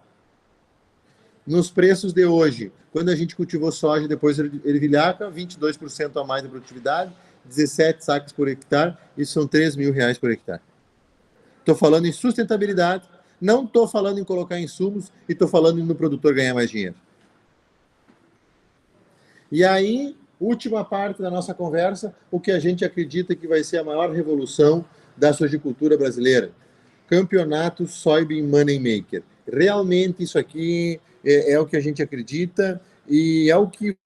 Nos preços de hoje, quando a gente cultivou soja e depois ervilhaca, 22% a mais de produtividade, 17 sacas por hectare, isso são R$3.000 por hectare. Estou falando em sustentabilidade, não estou falando em colocar insumos e estou falando no produtor ganhar mais dinheiro. E aí, última parte da nossa conversa, o que a gente acredita que vai ser a maior revolução da sojicultura brasileira. Campeonato Soybean Money Maker. Realmente isso aqui é o que a gente acredita e é o que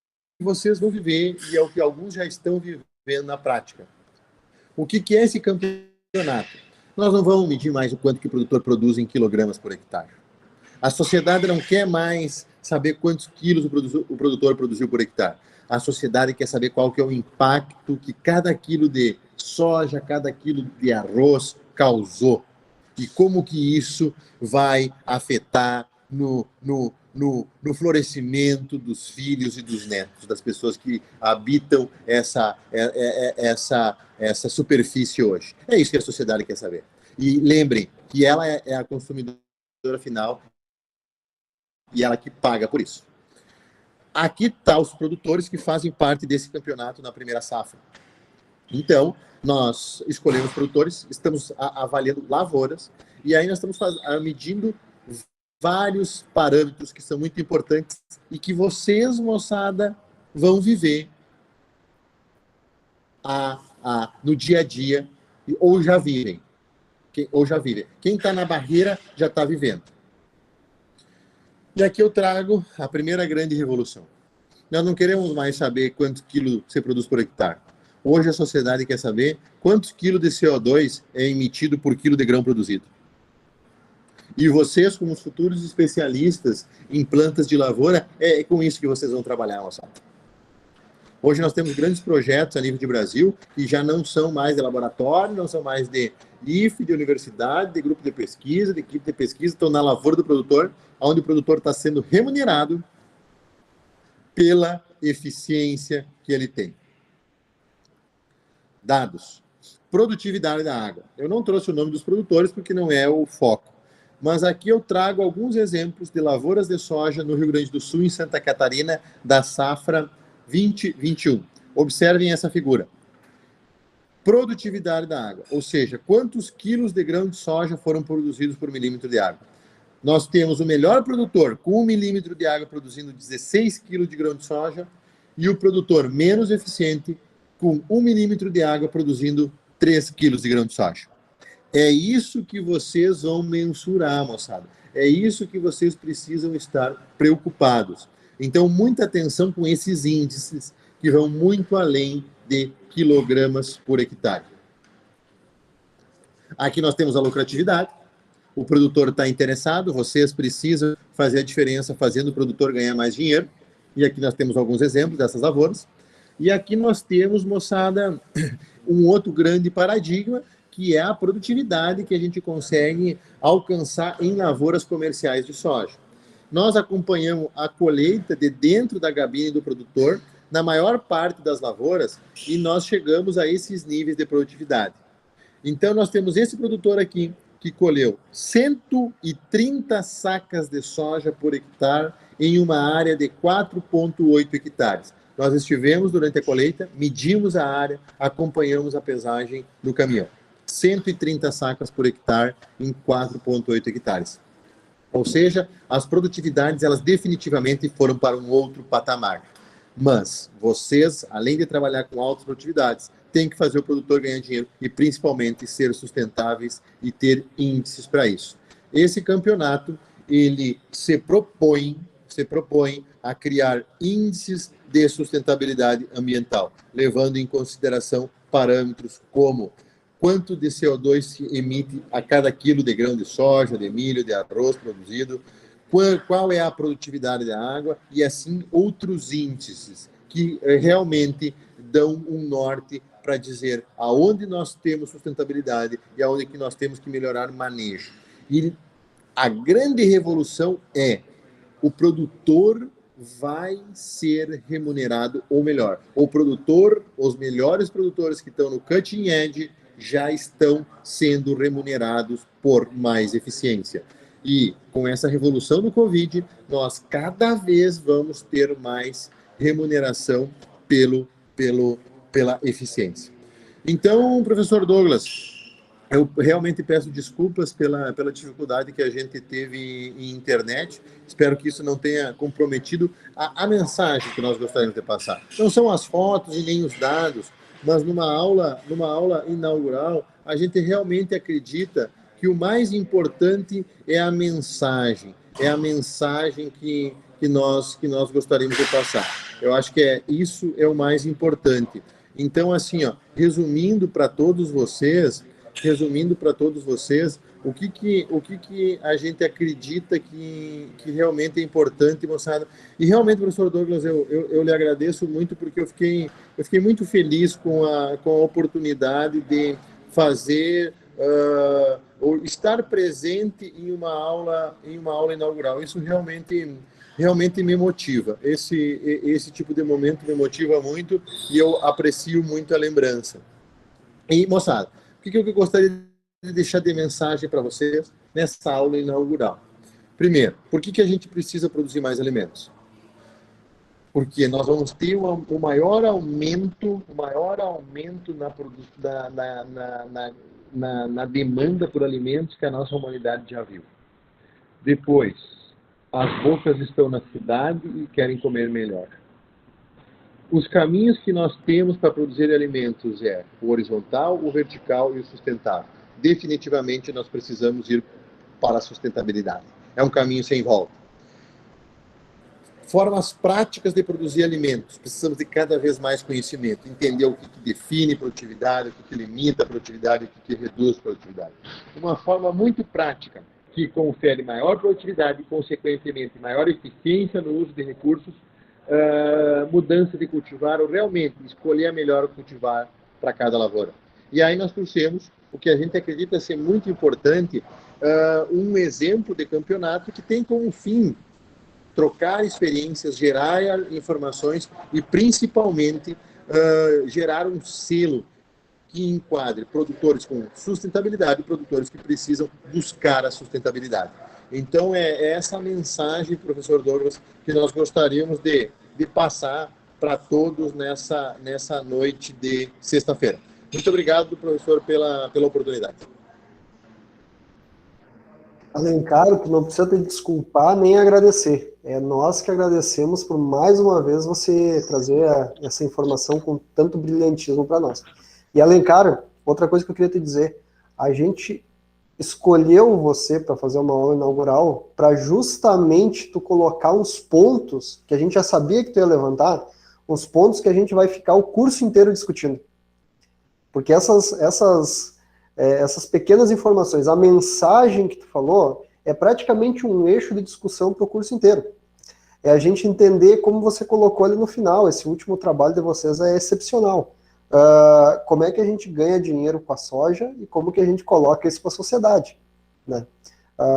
vocês vão viver e é o que alguns já estão vivendo na prática. O que é esse campeonato? Nós não vamos medir mais o quanto que o produtor produz em quilogramas por hectare. A sociedade não quer mais saber quantos quilos o produtor produziu por hectare. A sociedade quer saber qual que é o impacto que cada quilo de soja, cada quilo de arroz causou. E como que isso vai afetar no florescimento dos filhos e dos netos, das pessoas que habitam essa superfície hoje. É isso que a sociedade quer saber. E lembrem que ela é a consumidora final e ela que paga por isso. Aqui estão os produtores que fazem parte desse campeonato na primeira safra. Então, nós escolhemos produtores, estamos avaliando lavouras, e aí nós estamos medindo vários parâmetros que são muito importantes e que vocês, moçada, vão viver no dia a dia, ou já vivem. Quem está na barreira já está vivendo. E aqui eu trago a primeira grande revolução. Nós não queremos mais saber quantos quilos você produz por hectare. Hoje a sociedade quer saber quantos quilos de CO2 é emitido por quilo de grão produzido. E vocês, como os futuros especialistas em plantas de lavoura, é com isso que vocês vão trabalhar, moçada. Hoje nós temos grandes projetos a nível de Brasil que já não são mais de laboratório, não são mais de IFE, de universidade, de grupo de pesquisa, de equipe de pesquisa, estão na lavoura do produtor, onde o produtor está sendo remunerado pela eficiência que ele tem. Dados. Produtividade da água. Eu não trouxe o nome dos produtores porque não é o foco. Mas aqui eu trago alguns exemplos de lavouras de soja no Rio Grande do Sul e em Santa Catarina da safra 2021. Observem essa figura. Produtividade da água, ou seja, quantos quilos de grão de soja foram produzidos por milímetro de água. Nós temos o melhor produtor com 1 milímetro de água produzindo 16 quilos de grão de soja e o produtor menos eficiente com 1 milímetro de água produzindo 3 quilos de grão de soja. É isso que vocês vão mensurar, moçada. É isso que vocês precisam estar preocupados. Então, muita atenção com esses índices que vão muito além de quilogramas por hectare. Aqui nós temos a lucratividade. O produtor está interessado, vocês precisam fazer a diferença fazendo o produtor ganhar mais dinheiro. E aqui nós temos alguns exemplos dessas lavouras. E aqui nós temos, moçada, um outro grande paradigma, que é a produtividade que a gente consegue alcançar em lavouras comerciais de soja. Nós acompanhamos a colheita de dentro da gabine do produtor, na maior parte das lavouras, e nós chegamos a esses níveis de produtividade. Então, nós temos esse produtor aqui, que colheu 130 sacas de soja por hectare em uma área de 4,8 hectares. Nós estivemos durante a colheita, medimos a área, acompanhamos a pesagem do caminhão. 130 sacas por hectare em 4,8 hectares. Ou seja, as produtividades, elas definitivamente foram para um outro patamar. Mas vocês, além de trabalhar com altas produtividades, têm que fazer o produtor ganhar dinheiro e, principalmente, ser sustentáveis e ter índices para isso. Esse campeonato, ele se propõe a criar índices de sustentabilidade ambiental, levando em consideração parâmetros como quanto de CO2 se emite a cada quilo de grão de soja, de milho, de arroz produzido, qual é a produtividade da água e, assim, outros índices que realmente dão um norte para dizer aonde nós temos sustentabilidade e aonde que nós temos que melhorar o manejo. E a grande revolução é o produtor vai ser remunerado, ou melhor, os melhores produtores que estão no cutting edge já estão sendo remunerados por mais eficiência. E com essa revolução do Covid, nós cada vez vamos ter mais remuneração pela eficiência. Então, professor Douglas, eu realmente peço desculpas pela dificuldade que a gente teve em internet. Espero que isso não tenha comprometido a mensagem que nós gostaríamos de passar. Não são as fotos e nem os dados, mas numa aula inaugural, a gente realmente acredita que o mais importante é a mensagem que nós gostaríamos de passar. Eu acho que isso é o mais importante. Então, assim, resumindo para todos vocês, o que a gente acredita que realmente é importante, moçada. E realmente, professor Douglas, eu lhe agradeço muito, porque eu fiquei muito feliz com a oportunidade de fazer, ou estar presente em uma aula inaugural. Isso realmente me motiva. Esse tipo de momento me motiva muito e eu aprecio muito a lembrança. E, moçada, o que eu gostaria de deixar de mensagem para vocês nessa aula inaugural? Primeiro, por que a gente precisa produzir mais alimentos? Porque nós vamos ter o maior aumento na demanda por alimentos que a nossa humanidade já viu. Depois, as bocas estão na cidade e querem comer melhor. Os caminhos que nós temos para produzir alimentos é o horizontal, o vertical e o sustentável. Definitivamente nós precisamos ir para a sustentabilidade. É um caminho sem volta. Formas práticas de produzir alimentos. Precisamos de cada vez mais conhecimento. Entender o que define produtividade, o que limita a produtividade, o que reduz a produtividade. Uma forma muito prática que confere maior produtividade e, consequentemente, maior eficiência no uso de recursos, mudança de cultivar, ou realmente escolher a melhor cultivar para cada lavoura. E aí nós trouxemos o que a gente acredita ser muito importante, um exemplo de campeonato que tem como fim trocar experiências, gerar informações e, principalmente, gerar um selo que enquadre produtores com sustentabilidade e produtores que precisam buscar a sustentabilidade. Então, é essa mensagem, professor Douglas, que nós gostaríamos de passar para todos nessa noite de sexta-feira. Muito obrigado, professor, pela oportunidade. Alencar, tu não precisa te desculpar nem agradecer. É nós que agradecemos por mais uma vez você trazer essa informação com tanto brilhantismo para nós. E Alencar, outra coisa que eu queria te dizer, a gente escolheu você para fazer uma aula inaugural para justamente tu colocar uns pontos que a gente já sabia que tu ia levantar, uns pontos que a gente vai ficar o curso inteiro discutindo. Porque essas pequenas informações, a mensagem que tu falou, é praticamente um eixo de discussão para o curso inteiro. É a gente entender, como você colocou ali no final, esse último trabalho de vocês é excepcional. Como é que a gente ganha dinheiro com a soja e como que a gente coloca isso para a sociedade, né?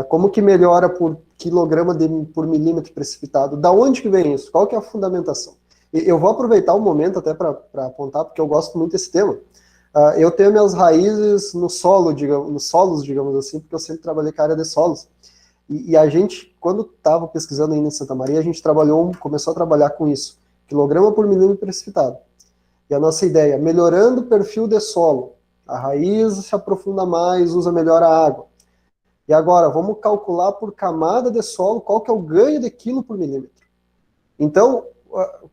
Como que melhora por quilograma por milímetro precipitado, da onde que vem isso, qual que é a fundamentação? Eu vou aproveitar um momento até para apontar, porque eu gosto muito desse tema. Eu tenho minhas raízes no solo, nos solos, digamos assim, porque eu sempre trabalhei com a área de solos. E a gente, quando estava pesquisando ainda em Santa Maria, a gente começou a trabalhar com isso, quilograma por milímetro precipitado. E a nossa ideia, melhorando o perfil de solo, a raiz se aprofunda mais, usa melhor a água. E agora, vamos calcular por camada de solo qual que é o ganho de quilo por milímetro. Então,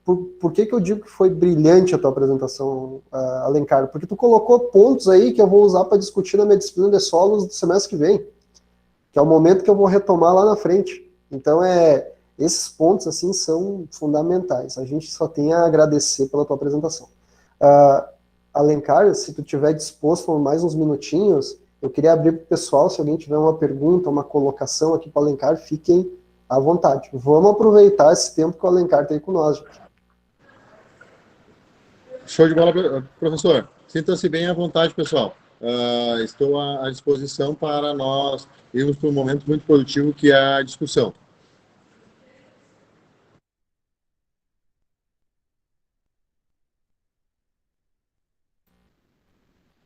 por que eu digo que foi brilhante a tua apresentação, Alencar? Porque tu colocou pontos aí que eu vou usar para discutir na minha disciplina de solos do semestre que vem, que é o momento que eu vou retomar lá na frente. Então, esses pontos, assim, são fundamentais. A gente só tem a agradecer pela tua apresentação. Alencar, se tu tiver disposto por mais uns minutinhos, eu queria abrir para o pessoal, se alguém tiver uma pergunta, uma colocação aqui para o Alencar, fiquem à vontade. Vamos aproveitar esse tempo que o Alencar tem com nós, gente. Show de bola, professor. Sinta-se bem à vontade, pessoal. Estou à disposição para nós irmos para um momento muito produtivo, que é a discussão.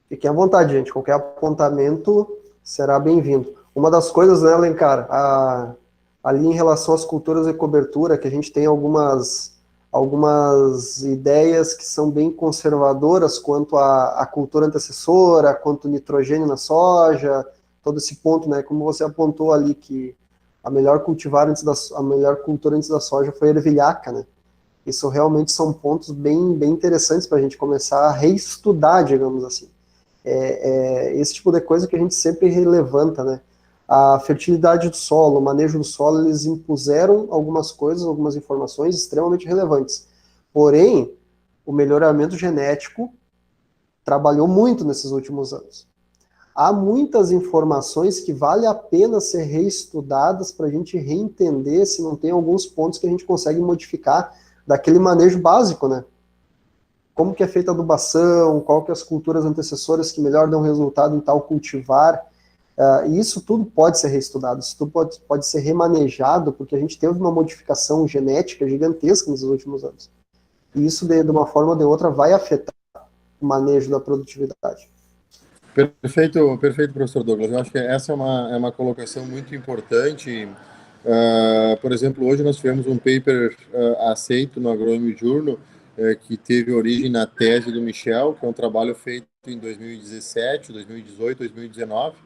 Fiquem à vontade, gente. Qualquer apontamento será bem-vindo. Uma das coisas, né, Alencar, ali em relação às culturas de cobertura, que a gente tem algumas ideias que são bem conservadoras quanto à cultura antecessora, quanto ao nitrogênio na soja, todo esse ponto, né, como você apontou ali, que a melhor cultura antes da soja foi a ervilhaca, né? Isso realmente são pontos bem interessantes para a gente começar a reestudar, digamos assim. Esse tipo de coisa que a gente sempre relevanta, né? A fertilidade do solo, o manejo do solo, eles impuseram algumas coisas, algumas informações extremamente relevantes. Porém, o melhoramento genético trabalhou muito nesses últimos anos. Há muitas informações que vale a pena ser reestudadas para a gente reentender se não tem alguns pontos que a gente consegue modificar daquele manejo básico, né? Como que é feita a adubação, qual que é as culturas antecessoras que melhor dão resultado em tal cultivar. E isso tudo pode ser reestudado, isso tudo pode ser remanejado, porque a gente teve uma modificação genética gigantesca nos últimos anos. E isso, de uma forma ou de outra, vai afetar o manejo da produtividade. Perfeito, professor Douglas. Eu acho que essa é uma colocação muito importante. Por exemplo, hoje nós tivemos um paper aceito no Agronomy Journal, que teve origem na tese do Michel, que é um trabalho feito em 2017, 2018, 2019,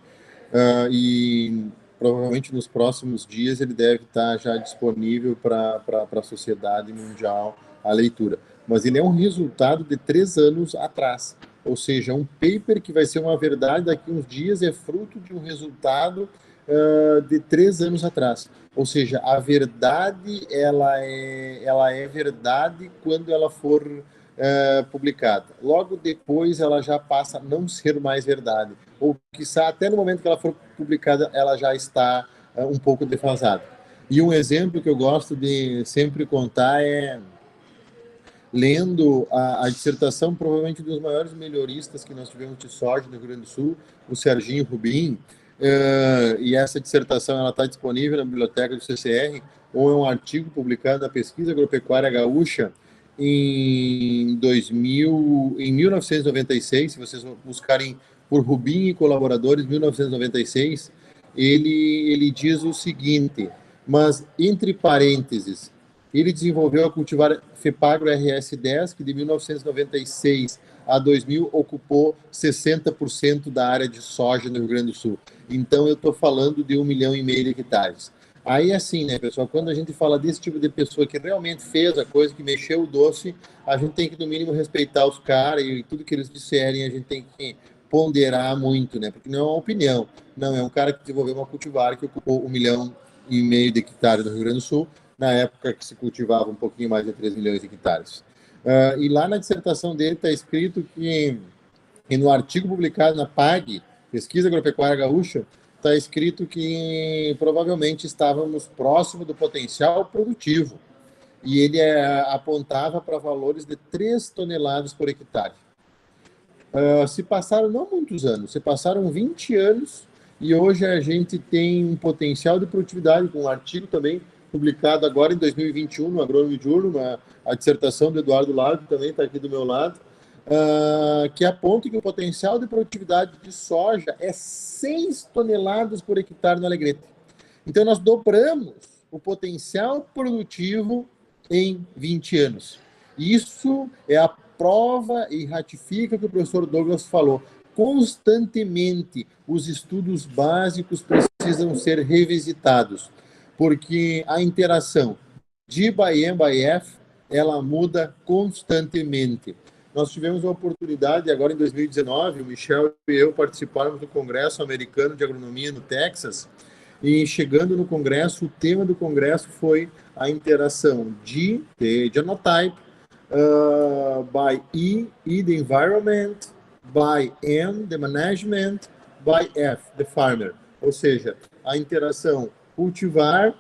e provavelmente nos próximos dias ele deve estar já disponível para a sociedade mundial a leitura. Mas ele é um resultado de 3 anos atrás, ou seja, um paper que vai ser uma verdade daqui a uns dias é fruto de um resultado de 3 anos atrás. Ou seja, a verdade ela é verdade quando ela for publicada. Logo depois ela já passa a não ser mais verdade. Ou quiçá até no momento que ela for publicada ela já está um pouco defasada. E um exemplo que eu gosto de sempre contar é lendo a dissertação, provavelmente dos maiores melhoristas que nós tivemos de soja no Rio Grande do Sul, o Serginho Rubim, e essa dissertação ela está disponível na biblioteca do CCR, ou é um artigo publicado na Pesquisa Agropecuária Gaúcha em 1996, se vocês buscarem por Rubim e colaboradores, 1996, ele diz o seguinte, mas entre parênteses, ele desenvolveu a cultivar Fepagro RS10, que de 1996 a 2000 ocupou 60% da área de soja no Rio Grande do Sul. Então, eu estou falando de 1,5 milhão de hectares. Aí, assim, né, pessoal, quando a gente fala desse tipo de pessoa que realmente fez a coisa, que mexeu o doce, a gente tem que, no mínimo, respeitar os caras e tudo que eles disserem, a gente tem que ponderar muito, né, porque não é uma opinião. Não, é um cara que desenvolveu uma cultivar que ocupou 1,5 milhão de hectares no Rio Grande do Sul, na época que se cultivava um pouquinho mais de 3 milhões de hectares. E lá na dissertação dele está escrito que, e no artigo publicado na PAG, Pesquisa Agropecuária Gaúcha, está escrito que provavelmente estávamos próximo do potencial produtivo. E ele apontava para valores de 3 toneladas por hectare. Se passaram não muitos anos, se passaram 20 anos, e hoje a gente tem um potencial de produtividade, com um artigo também publicado agora em 2021 no Agronomy Journal, a dissertação do Eduardo Lago também está aqui do meu lado, que aponta que o potencial de produtividade de soja é 6 toneladas por hectare no Alegrete. Então, nós dobramos o potencial produtivo em 20 anos. Isso é a prova e ratifica o que o professor Douglas falou. Constantemente, os estudos básicos precisam ser revisitados, porque a interação de IBAM-BAEF ela muda constantemente. Nós tivemos a oportunidade, agora em 2019, o Michel e eu participamos do Congresso Americano de Agronomia no Texas, e chegando no Congresso, o tema do Congresso foi a interação de genotype, by E, the environment, by M, the management, by F, the farmer. Ou seja, a interação cultivar,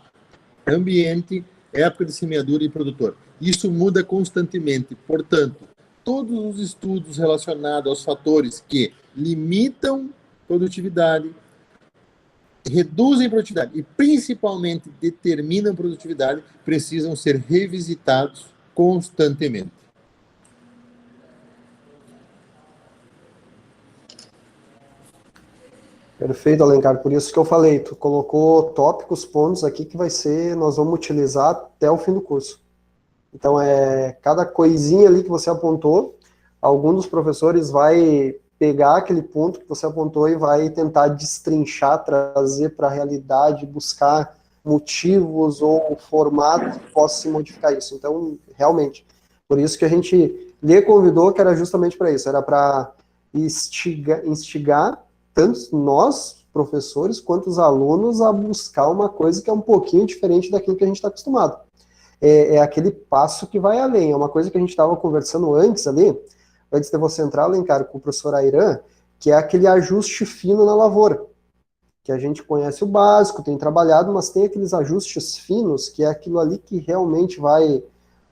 ambiente, época de semeadura e produtor. Isso muda constantemente. Portanto, todos os estudos relacionados aos fatores que limitam produtividade, reduzem produtividade e principalmente determinam produtividade precisam ser revisitados constantemente. Perfeito, Alencar. Por isso que eu falei, tu colocou tópicos, pontos aqui que nós vamos utilizar até o fim do curso. Então, cada coisinha ali que você apontou, algum dos professores vai pegar aquele ponto que você apontou e vai tentar destrinchar, trazer para a realidade, buscar motivos ou formato que possa se modificar isso. Então, realmente, por isso que a gente lhe convidou, que era justamente para isso, era para instigar tanto nós, professores, quanto os alunos a buscar uma coisa que é um pouquinho diferente daquilo que a gente está acostumado. É aquele passo que vai além, é uma coisa que a gente estava conversando antes ali, antes de você entrar, Alencar, com o professor Airan, que é aquele ajuste fino na lavoura, que a gente conhece o básico, tem trabalhado, mas tem aqueles ajustes finos, que é aquilo ali que realmente vai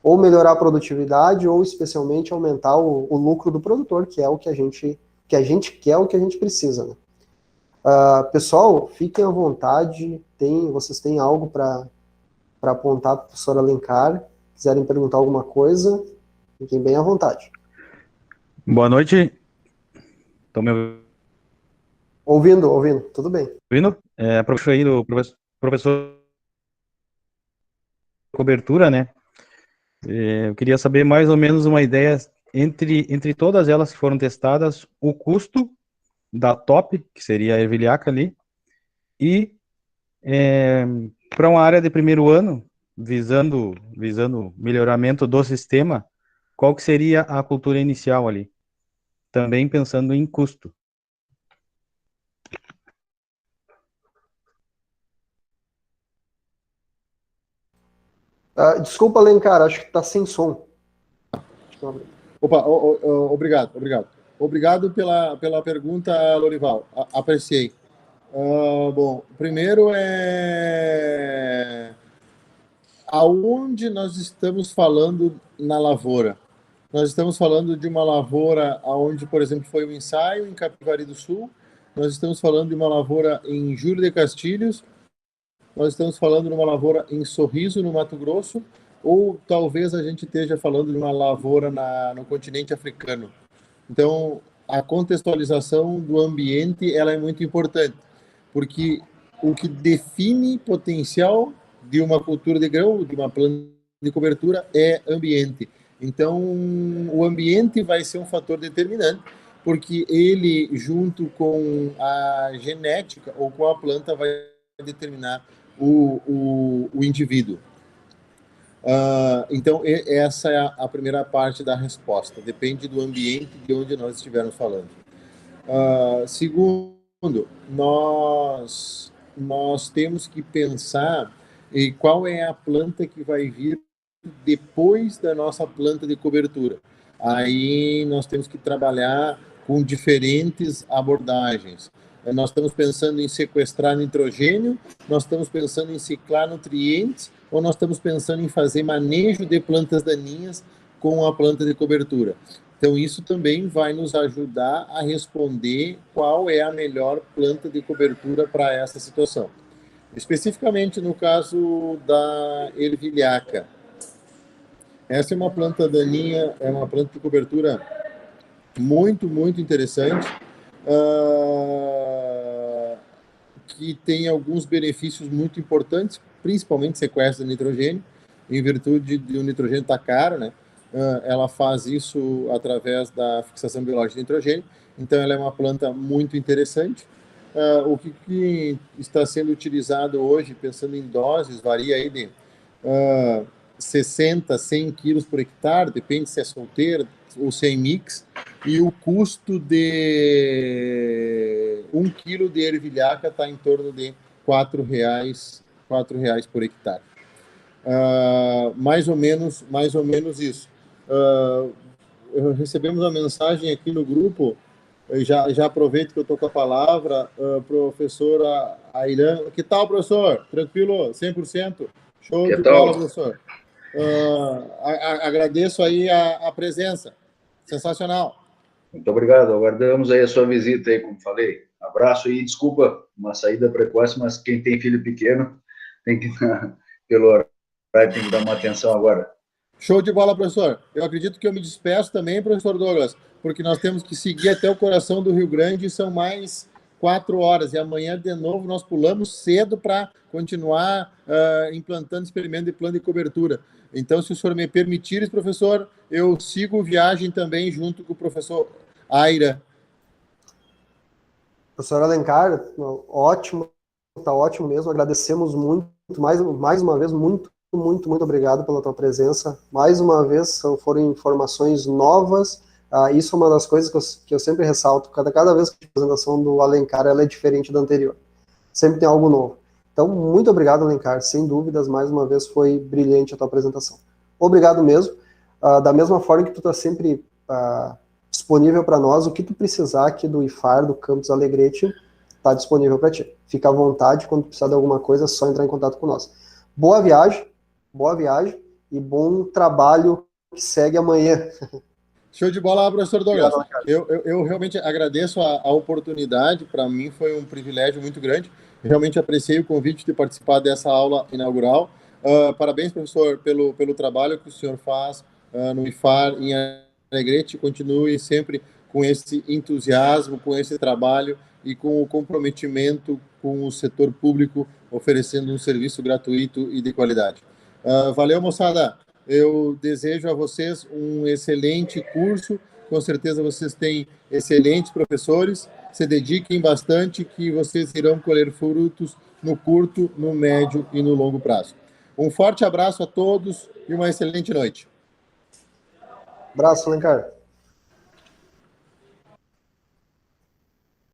ou melhorar a produtividade, ou especialmente aumentar o lucro do produtor, que é o que a gente quer, o que a gente precisa, né? Pessoal, fiquem à vontade, vocês têm algo para apontar para o professor Alencar, quiserem perguntar alguma coisa, fiquem bem à vontade. Boa noite. Estão me ouvindo, tudo bem. ouvindo? Professor aí do professor cobertura, né? Eu queria saber mais ou menos uma ideia entre todas elas que foram testadas, o custo da top, que seria a ervilhaca ali, e para uma área de primeiro ano, visando melhoramento do sistema, qual que seria a cultura inicial ali? Também pensando em custo. Desculpa, Alencar, acho que está sem som. Opa, obrigado. Obrigado pela pergunta, Lorival. Apreciei. Bom, primeiro aonde nós estamos falando na lavoura? Nós estamos falando de uma lavoura onde, por exemplo, foi um ensaio em Capivari do Sul. Nós estamos falando de uma lavoura em Júlio de Castilhos. Nós estamos falando de uma lavoura em Sorriso, no Mato Grosso. Ou talvez a gente esteja falando de uma lavoura no continente africano. Então, a contextualização do ambiente ela é muito importante, porque o que define potencial de uma cultura de grão, de uma planta de cobertura, é ambiente. Então, o ambiente vai ser um fator determinante, porque ele, junto com a genética ou com a planta, vai determinar o indivíduo. Então, essa é a primeira parte da resposta. Depende do ambiente de onde nós estivermos falando. Segundo, nós temos que pensar em qual é a planta que vai vir depois da nossa planta de cobertura. Aí nós temos que trabalhar com diferentes abordagens. Nós estamos pensando em sequestrar nitrogênio, nós estamos pensando em ciclar nutrientes, ou nós estamos pensando em fazer manejo de plantas daninhas com a planta de cobertura. Então, isso também vai nos ajudar a responder qual é a melhor planta de cobertura para essa situação. Especificamente no caso da ervilhaca. Essa é uma planta daninha, é uma planta de cobertura muito, muito interessante, que tem alguns benefícios muito importantes, principalmente sequestro de nitrogênio, em virtude de o nitrogênio estar caro, né? Ela faz isso através da fixação biológica de nitrogênio, então ela é uma planta muito interessante. O que está sendo utilizado hoje, pensando em doses, varia aí de 60, 100 quilos por hectare, depende se é solteira ou se é mix, e o custo de 1 quilo de ervilhaca está em torno de R$ 4 por hectare. Mais ou menos isso. Recebemos uma mensagem aqui no grupo, já aproveito que eu estou com a palavra, professora Airan. Que tal, professor? Tranquilo? 100%? Show de bola, professor. Agradeço aí a presença. Sensacional. Muito obrigado. Aguardamos aí a sua visita aí, como falei. Abraço e desculpa uma saída precoce, mas quem tem filho pequeno tem que, pelo horário, tem que dar uma atenção agora. Show de bola, professor. Eu acredito que eu me despeço também, professor Douglas, porque nós temos que seguir até o coração do Rio Grande e são mais 4 horas. E amanhã, de novo, nós pulamos cedo para continuar implantando experimento de plano de cobertura. Então, se o senhor me permitir, professor, eu sigo viagem também junto com o professor Aira. Professor Alencar, ótimo, está ótimo mesmo. Agradecemos muito, mais uma vez, muito obrigado pela tua presença. Mais uma vez, foram informações novas. Isso é uma das coisas que eu sempre ressalto. Cada vez que a apresentação do Alencar ela é diferente da anterior. Sempre tem algo novo. Então, muito obrigado, Alencar. Sem dúvidas, mais uma vez, foi brilhante a tua apresentação. Obrigado mesmo. Da mesma forma que tu está sempre disponível para nós, o que tu precisar aqui do IFAR, do Campus Alegrete, está disponível para ti. Fica à vontade, quando precisar de alguma coisa, é só entrar em contato com nós. Boa viagem e bom trabalho que segue amanhã. Show de bola, professor Douglas. Eu realmente agradeço a oportunidade, para mim foi um privilégio muito grande. Eu realmente apreciei o convite de participar dessa aula inaugural. Parabéns, professor, pelo trabalho que o senhor faz no IFAR em Alegrete. Continue sempre com esse entusiasmo, com esse trabalho e com o comprometimento com o setor público, oferecendo um serviço gratuito e de qualidade. Valeu, moçada. Eu desejo a vocês um excelente curso. Com certeza vocês têm excelentes professores. Se dediquem bastante que vocês irão colher frutos no curto, no médio e no longo prazo. Um forte abraço a todos e uma excelente noite. Abraço, Alencar.